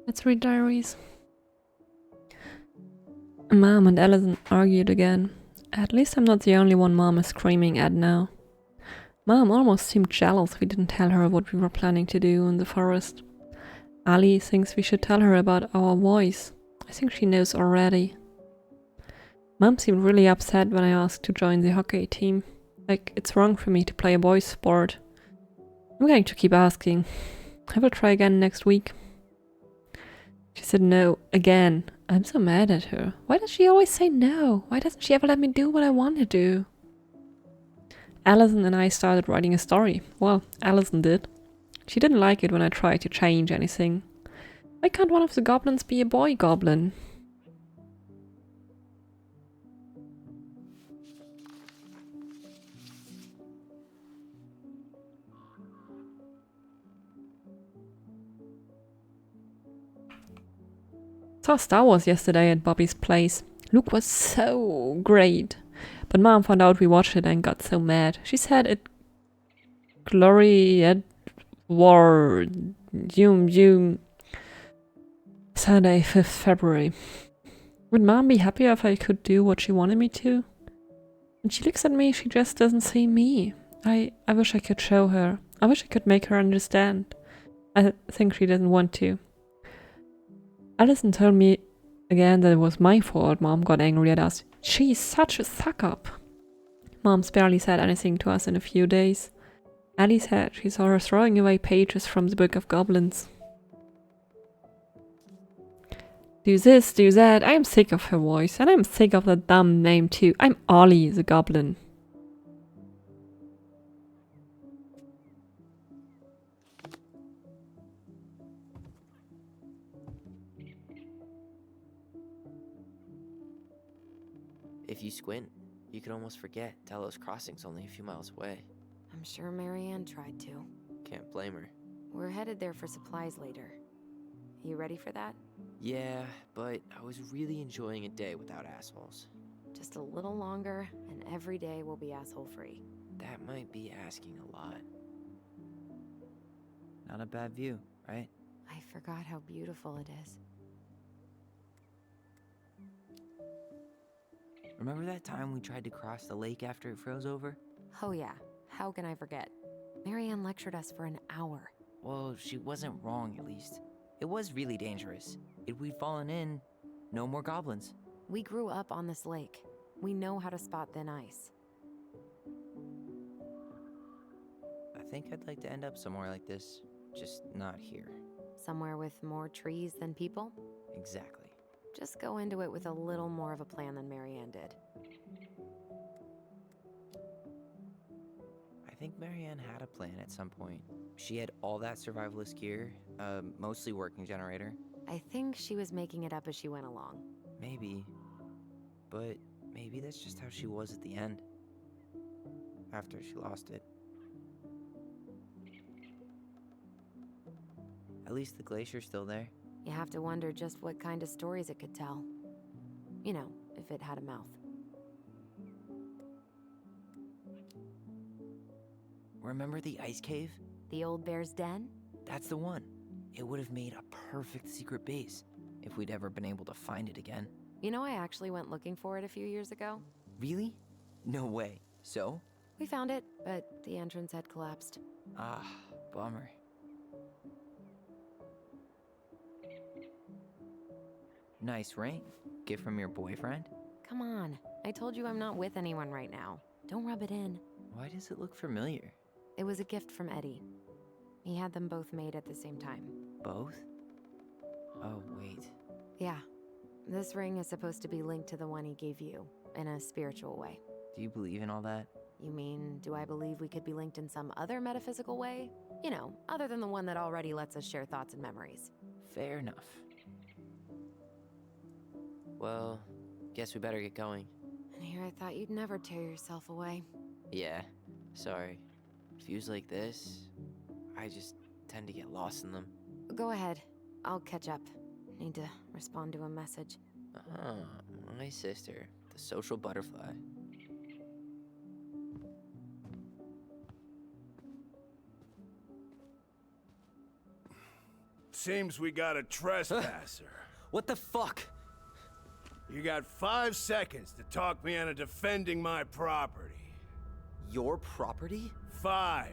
Let's read diaries. Mom and Alyson argued again. At least I'm not the only one Mom is screaming at now. Mom almost seemed jealous we didn't tell her what we were planning to do in the forest. Ali thinks we should tell her about our voice. I think she knows already. Mom seemed really upset when I asked to join the hockey team. Like, it's wrong for me to play a boys' sport. I'm going to keep asking. I will try again next week. She said no again. I'm so mad at her. Why does she always say no? Why doesn't she ever let me do what I want to do? Alyson and I started writing a story. Well, Alyson did. She didn't like it when I tried to change anything. Why can't one of the goblins be a boy goblin? Saw Star Wars yesterday at Bobby's place. Luke was so great. But Mom found out we watched it and got so mad. She said it... Glory at War... Doom... Saturday, 5th February. Would Mom be happier if I could do what she wanted me to? When she looks at me, she just doesn't see me. I wish I could show her. I wish I could make her understand. I think she doesn't want to. Alyson told me again that it was my fault. Mom got angry at us. She's such a suck-up. Mom's barely said anything to us in a few days. Ellie said she saw her throwing away pages from the Book of Goblins. Do this, do that. I'm sick of her voice, and I'm sick of that dumb name too. I'm Ollie the Goblin. If you squint, you can almost forget Delos Crossing's only a few miles away. I'm sure Marianne tried to. Can't blame her. We're headed there for supplies later. You ready for that? Yeah, but I was really enjoying a day without assholes. Just a little longer, and every day will be asshole-free. That might be asking a lot. Not a bad view, right? I forgot how beautiful it is. Remember that time we tried to cross the lake after it froze over? Oh yeah, how can I forget? Marianne lectured us for an hour. Well, she wasn't wrong, at least. It was really dangerous. If we'd fallen in, no more goblins. We grew up on this lake. We know how to spot thin ice. I think I'd like to end up somewhere like this, just not here. Somewhere with more trees than people? Exactly. Just go into it with a little more of a plan than Marianne did. I think Marianne had a plan at some point. She had all that survivalist gear, mostly working generator. I think she was making it up as she went along. Maybe. But maybe that's just how she was at the end. After she lost it. At least the glacier's still there. You have to wonder just what kind of stories it could tell. You know, if it had a mouth. Remember the ice cave? The old bear's den? That's the one. It would have made a perfect secret base if we'd ever been able to find it again. You know, I actually went looking for it a few years ago. Really? No way. So? We found it, but the entrance had collapsed. Ah, bummer. Nice ring. Gift from your boyfriend? Come on, I told you I'm not with anyone right now. Don't rub it in. Why does it look familiar? It was a gift from Eddie. He had them both made at the same time. Both? Oh, wait. Yeah. This ring is supposed to be linked to the one he gave you, in a spiritual way. Do you believe in all that? You mean, do I believe we could be linked in some other metaphysical way? You know, other than the one that already lets us share thoughts and memories. Fair enough. Well, guess we better get going. And here I thought you'd never tear yourself away. Yeah, sorry. Views like this, I just tend to get lost in them. Go ahead. I'll catch up. Need to respond to a message. Ah, my sister, the social butterfly. Seems we got a trespasser. What the fuck? You got 5 seconds to talk me into defending my property. Your property? 5,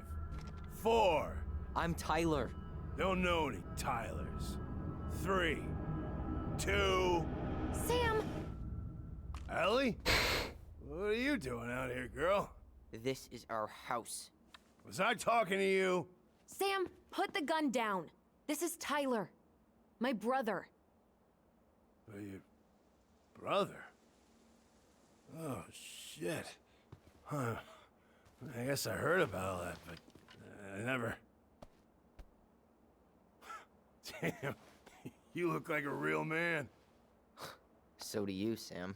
4. I'm Tylor. Don't know any Tylors. 3, 2. Sam! Ellie? What are you doing out here, girl? This is our house. Was I talking to you? Sam, put the gun down. This is Tylor. My brother. Your brother? Oh, shit. Huh. I guess I heard about all that, but I never... Damn, you look like a real man. So do you, Sam.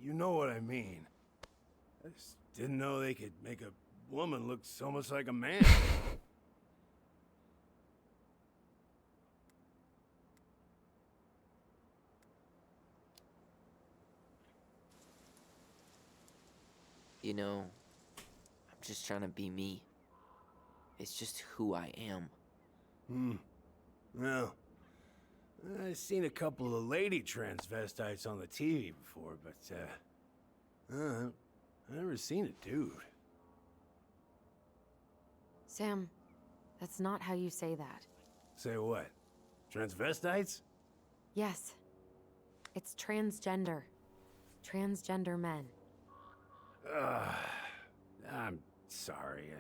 You know what I mean. I just didn't know they could make a woman look so much like a man. You know, I'm just trying to be me. It's just who I am. Well, I've seen a couple of lady transvestites on the TV before, but, I've never seen a dude. Sam, that's not how you say that. Say what? Transvestites? Yes. It's transgender. Transgender men. I'm sorry.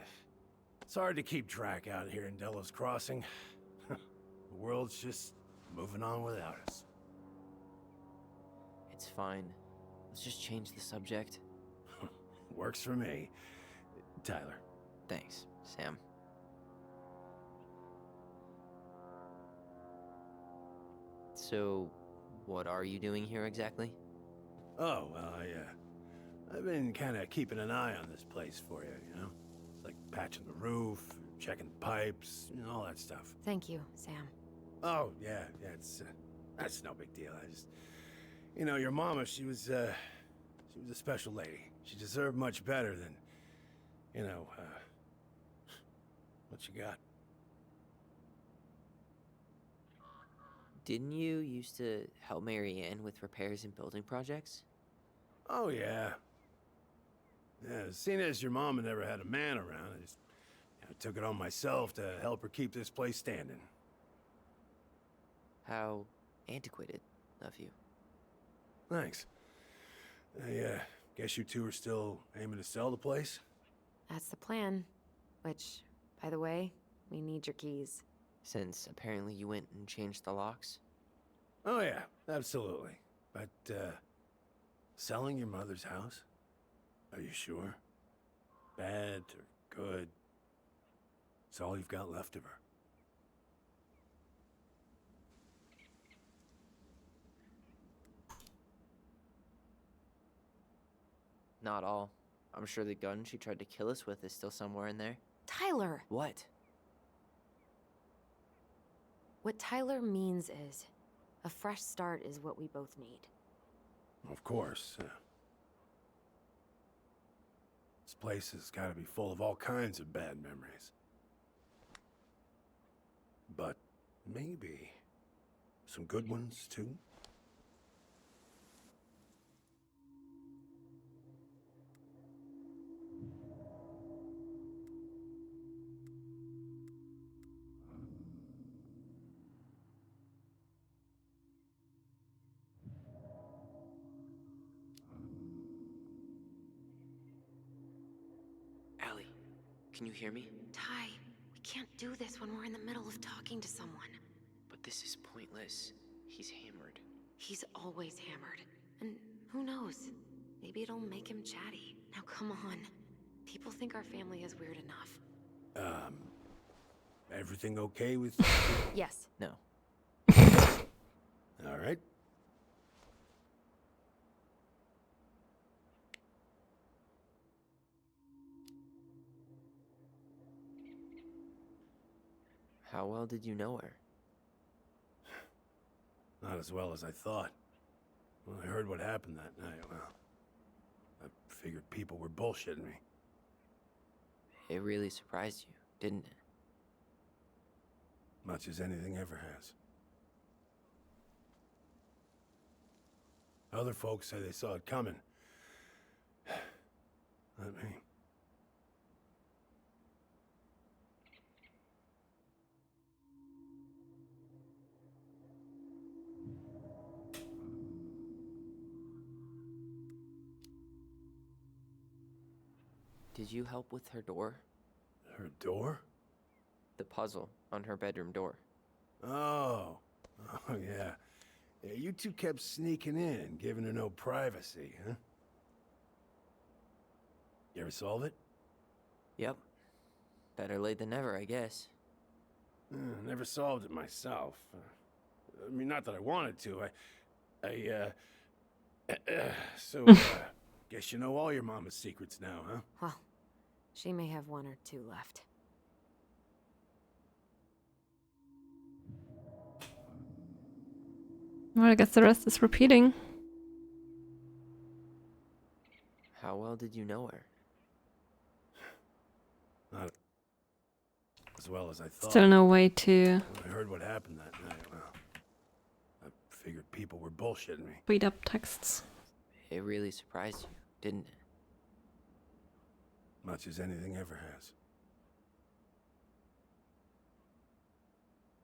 It's hard to keep track out here in Delos Crossing. The world's just moving on without us. It's fine. Let's just change the subject. Works for me. Tyler. Thanks, Sam. So, what are you doing here exactly? Oh, well, I've been kind of keeping an eye on this place for you, you know? Like patching the roof, checking the pipes, you know, all that stuff. Thank you, Sam. Oh, yeah, that's no big deal. I just, you know, your mama, she was a special lady. She deserved much better than, you know, what you got. Didn't you used to help Mary Ann with repairs and building projects? Oh, yeah. Yeah, seeing as your mama never had a man around, I just took it on myself to help her keep this place standing. How antiquated of you. Thanks. I guess you two are still aiming to sell the place? That's the plan. Which, by the way, we need your keys. Since apparently you went and changed the locks? Oh, yeah, absolutely. But, selling your mother's house? Are you sure? Bad or good? It's all you've got left of her. Not all. I'm sure the gun she tried to kill us with is still somewhere in there. Tyler! What? What Tyler means is, a fresh start is what we both need. Of course. This place has got to be full of all kinds of bad memories. But maybe some good ones, too? Allie, can you hear me? Ty, we can't do this when we're in the middle of talking to someone. But this is pointless. He's hammered. He's always hammered. And who knows? Maybe it'll make him chatty. Now come on. People think our family is weird enough. Everything okay with Yes. No. All right. How well did you know her? Not as well as I thought. When I heard what happened that night, well, I figured people were bullshitting me. It really surprised you, didn't it? Much as anything ever has. Other folks say they saw it coming. Not me. Did you help with her door? Her door? The puzzle on her bedroom door. Oh. Oh, yeah. Yeah, you two kept sneaking in, giving her no privacy, huh? You ever solve it? Yep. Better late than never, I guess. Never solved it myself. I mean, not that I wanted to. So, guess you know all your mama's secrets now, huh? Well, she may have one or two left. Well, I guess the rest is repeating. How well did you know her? Not as well as I thought. Still no way to When I heard what happened that night, well, I figured people were bullshitting me. read up texts. It really surprised you, didn't it? Much as anything ever has.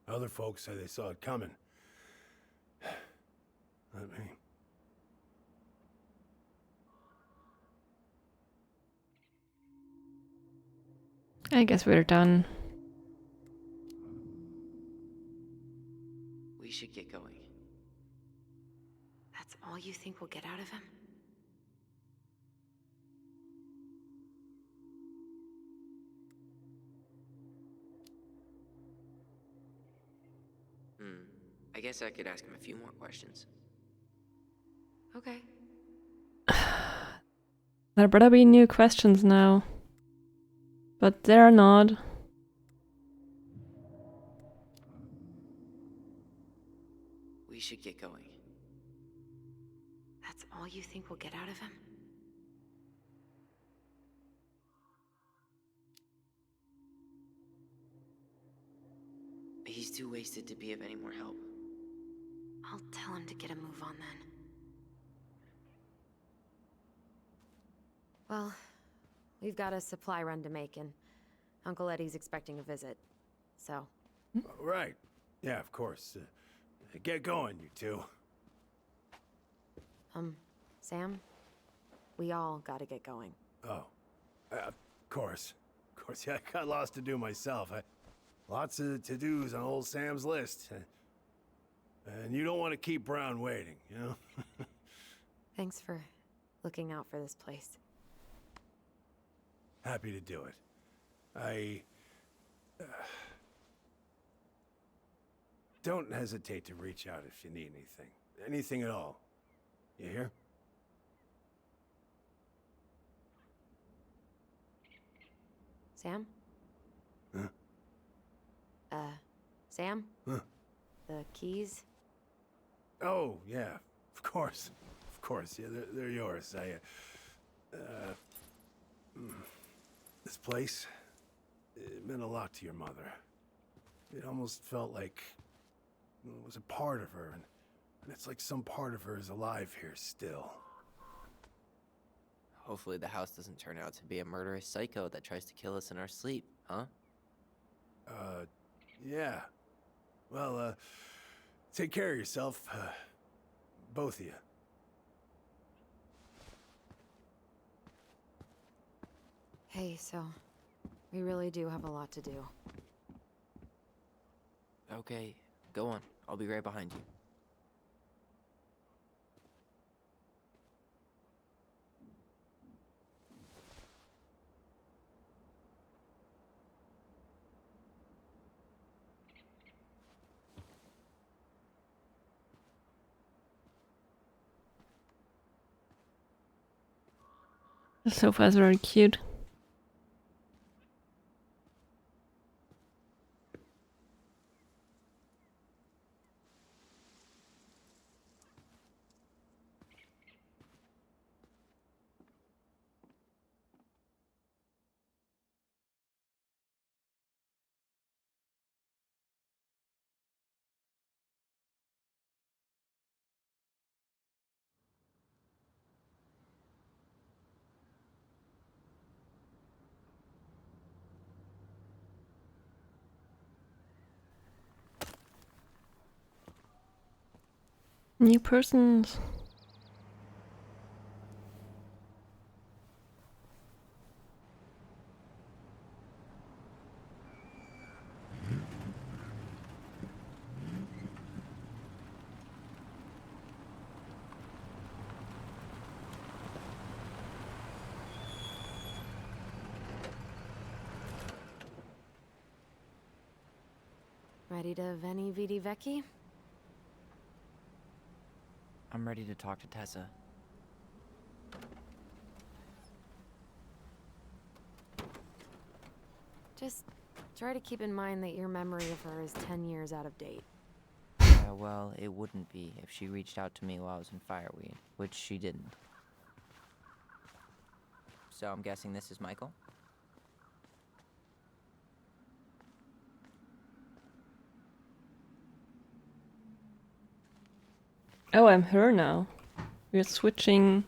Other folks say they saw it coming. Not me. I guess we're done. We should get going. That's all you think we'll get out of him? I guess I could ask him a few more questions. Okay. There better be new questions now. But there are not. We should get going. That's all you think we'll get out of him? He's too wasted to be of any more help. I'll tell him to get a move on then. Well, we've got a supply run to make, and Uncle Eddie's expecting a visit. So, Right. Yeah, of course. Get going, you two. Sam? We all gotta get going. Oh. Of course. Of course, yeah, I got lots to do myself. Lots of to-dos on old Sam's list. And you don't want to keep Brown waiting, you know? Thanks for looking out for this place. Happy to do it. Don't hesitate to reach out if you need anything. Anything at all. You hear? Sam? Huh? Sam? Huh? The keys? Oh, yeah. Of course. Of course. Yeah, they're yours. This place, it meant a lot to your mother. It almost felt like it was a part of her, and it's like some part of her is alive here still. Hopefully the house doesn't turn out to be a murderous psycho that tries to kill us in our sleep, huh? Yeah. Well, take care of yourself, both of you. Hey, so we really do have a lot to do. Okay, go on. I'll be right behind you. The sofa is very cute. New persons. Ready to Veni Vidi Vecchi? I'm ready to talk to Tessa. Just try to keep in mind that your memory of her is 10 years out of date. Yeah, well, it wouldn't be if she reached out to me while I was in Fireweed, which she didn't. So I'm guessing this is Michael? Oh, I'm her now. We're switching.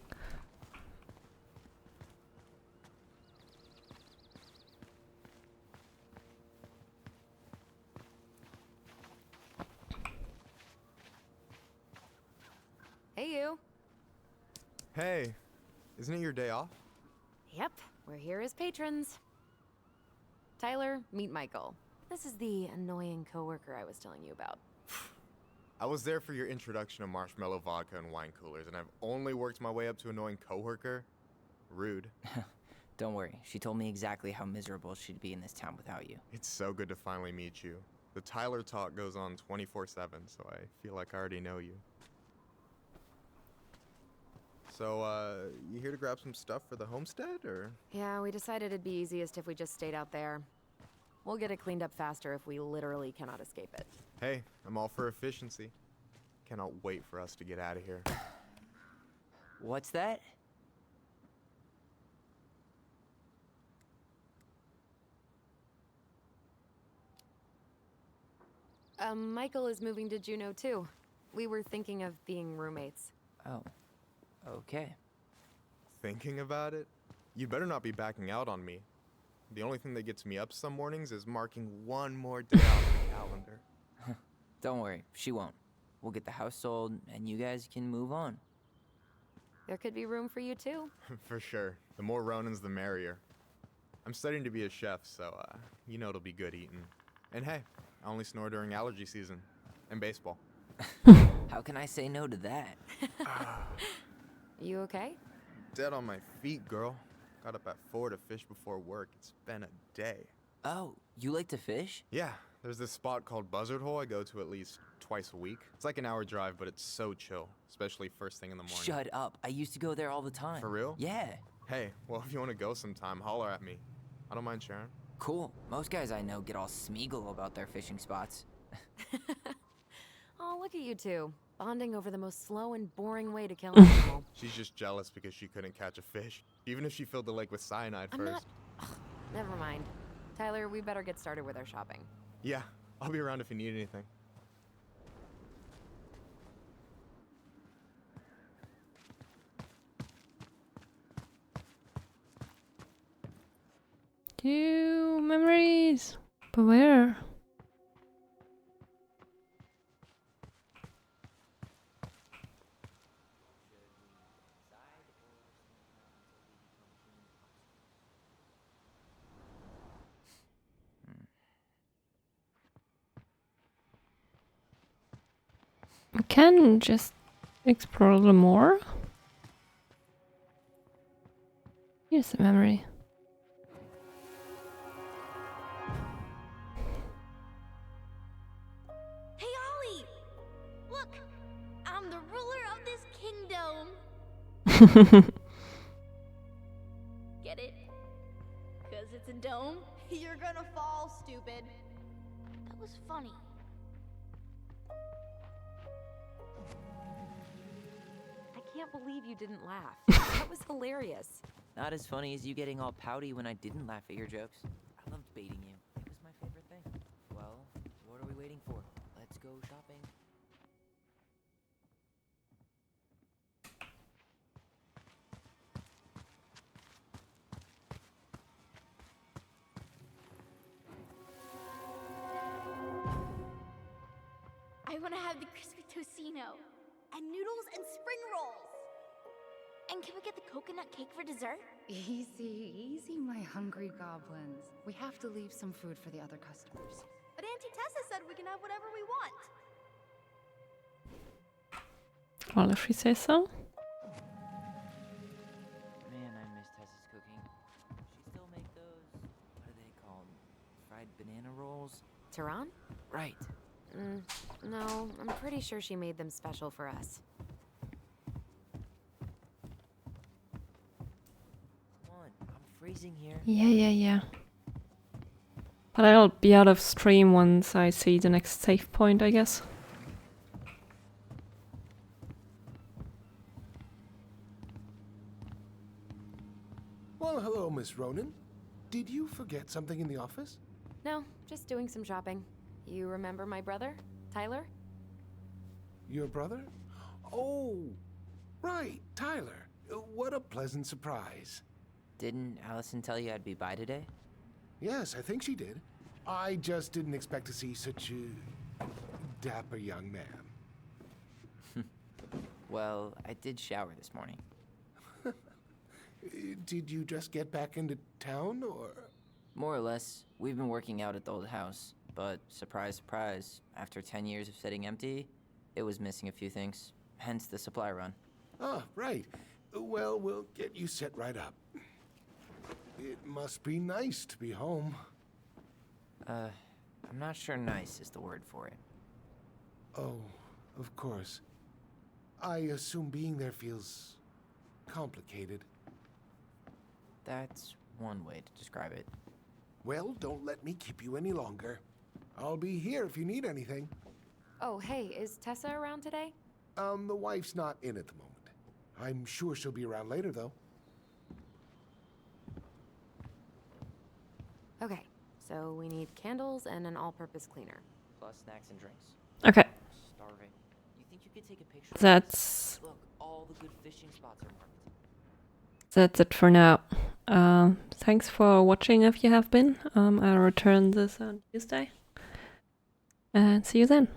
Hey, you. Hey, isn't it your day off? Yep, we're here as patrons. Tyler, meet Michael. This is the annoying coworker I was telling you about. I was there for your introduction to marshmallow vodka and wine coolers, and I've only worked my way up to annoying coworker. Rude. Don't worry, she told me exactly how miserable she'd be in this town without you. It's so good to finally meet you. The Tyler talk goes on 24/7, so I feel like I already know you. So, you here to grab some stuff for the homestead, or? Yeah, we decided it'd be easiest if we just stayed out there. We'll get it cleaned up faster if we literally cannot escape it. Hey, I'm all for efficiency. Cannot wait for us to get out of here. What's that? Michael is moving to Juneau too. We were thinking of being roommates. Oh, okay. Thinking about it? You better not be backing out on me. The only thing that gets me up some mornings is marking one more day off the calendar. Don't worry, she won't. We'll get the house sold, and you guys can move on. There could be room for you too. For sure. The more Ronins, the merrier. I'm studying to be a chef, so, you know it'll be good eating. And hey, I only snore during allergy season. And baseball. How can I say no to that? You okay? Dead on my feet, girl. Got up at 4 to fish before work. It's been a day. Oh, you like to fish? Yeah, there's this spot called Buzzard Hole I go to at least twice a week. It's like an hour drive, but it's so chill, especially first thing in the morning. Shut up. I used to go there all the time. For real? Yeah. Hey, well, if you want to go sometime, holler at me. I don't mind sharing. Cool. Most guys I know get all smeagol about their fishing spots. Oh, look at you two. Bonding over the most slow and boring way to kill an animal. She's just jealous because she couldn't catch a fish, even if she filled the lake with cyanide I'm first. not... Ugh, never mind. Tyler, we better get started with our shopping. Yeah, I'll be around if you need anything. Two memories. But where? We can just explore a little more. Here's the memory. Hey, Ollie! Look! I'm the ruler of this kingdom! Get it? 'Cause it's a dome? You're gonna fall, stupid. That was funny. I can't believe you didn't laugh. That was hilarious. Not as funny as you getting all pouty when I didn't laugh at your jokes. I loved baiting you. It was my favorite thing. Well, what are we waiting for? Let's go shopping. I wanna have the crispy tocino, and noodles and spring rolls. And can we get the coconut cake for dessert? Easy, easy, my hungry goblins. We have to leave some food for the other customers. But Auntie Tessa said we can have whatever we want. Well, if she says so. Man, I miss Tessa's cooking. She still make those, what are they called? Fried banana rolls? Tehran? Right. No, I'm pretty sure she made them special for us. Come on, I'm freezing here. Yeah. But I'll be out of stream once I see the next save point, I guess. Well, hello, Miss Ronan. Did you forget something in the office? No, just doing some shopping. You remember my brother, Tyler? Your brother? Oh, right, Tyler. What a pleasant surprise. Didn't Alyson tell you I'd be by today? Yes, I think she did. I just didn't expect to see such a dapper young man. Well, I did shower this morning. Did you just get back into town, or? More or less. We've been working out at the old house. But, surprise, surprise, after 10 years of sitting empty, it was missing a few things. Hence the supply run. Ah, right. Well, we'll get you set right up. It must be nice to be home. I'm not sure nice is the word for it. Oh, of course. I assume being there feels complicated. That's one way to describe it. Well, don't let me keep you any longer. I'll be here if you need anything. Oh, hey, is Tessa around today? The wife's not in at the moment. I'm sure she'll be around later, though. Okay, so we need candles and an all-purpose cleaner. Plus snacks and drinks. Okay, I'm starving. You think you could take a picture of that's this? Look, all the good fishing spots are marked. that's it for now. Thanks for watching if you have been. I'll return this on Tuesday. And see you then.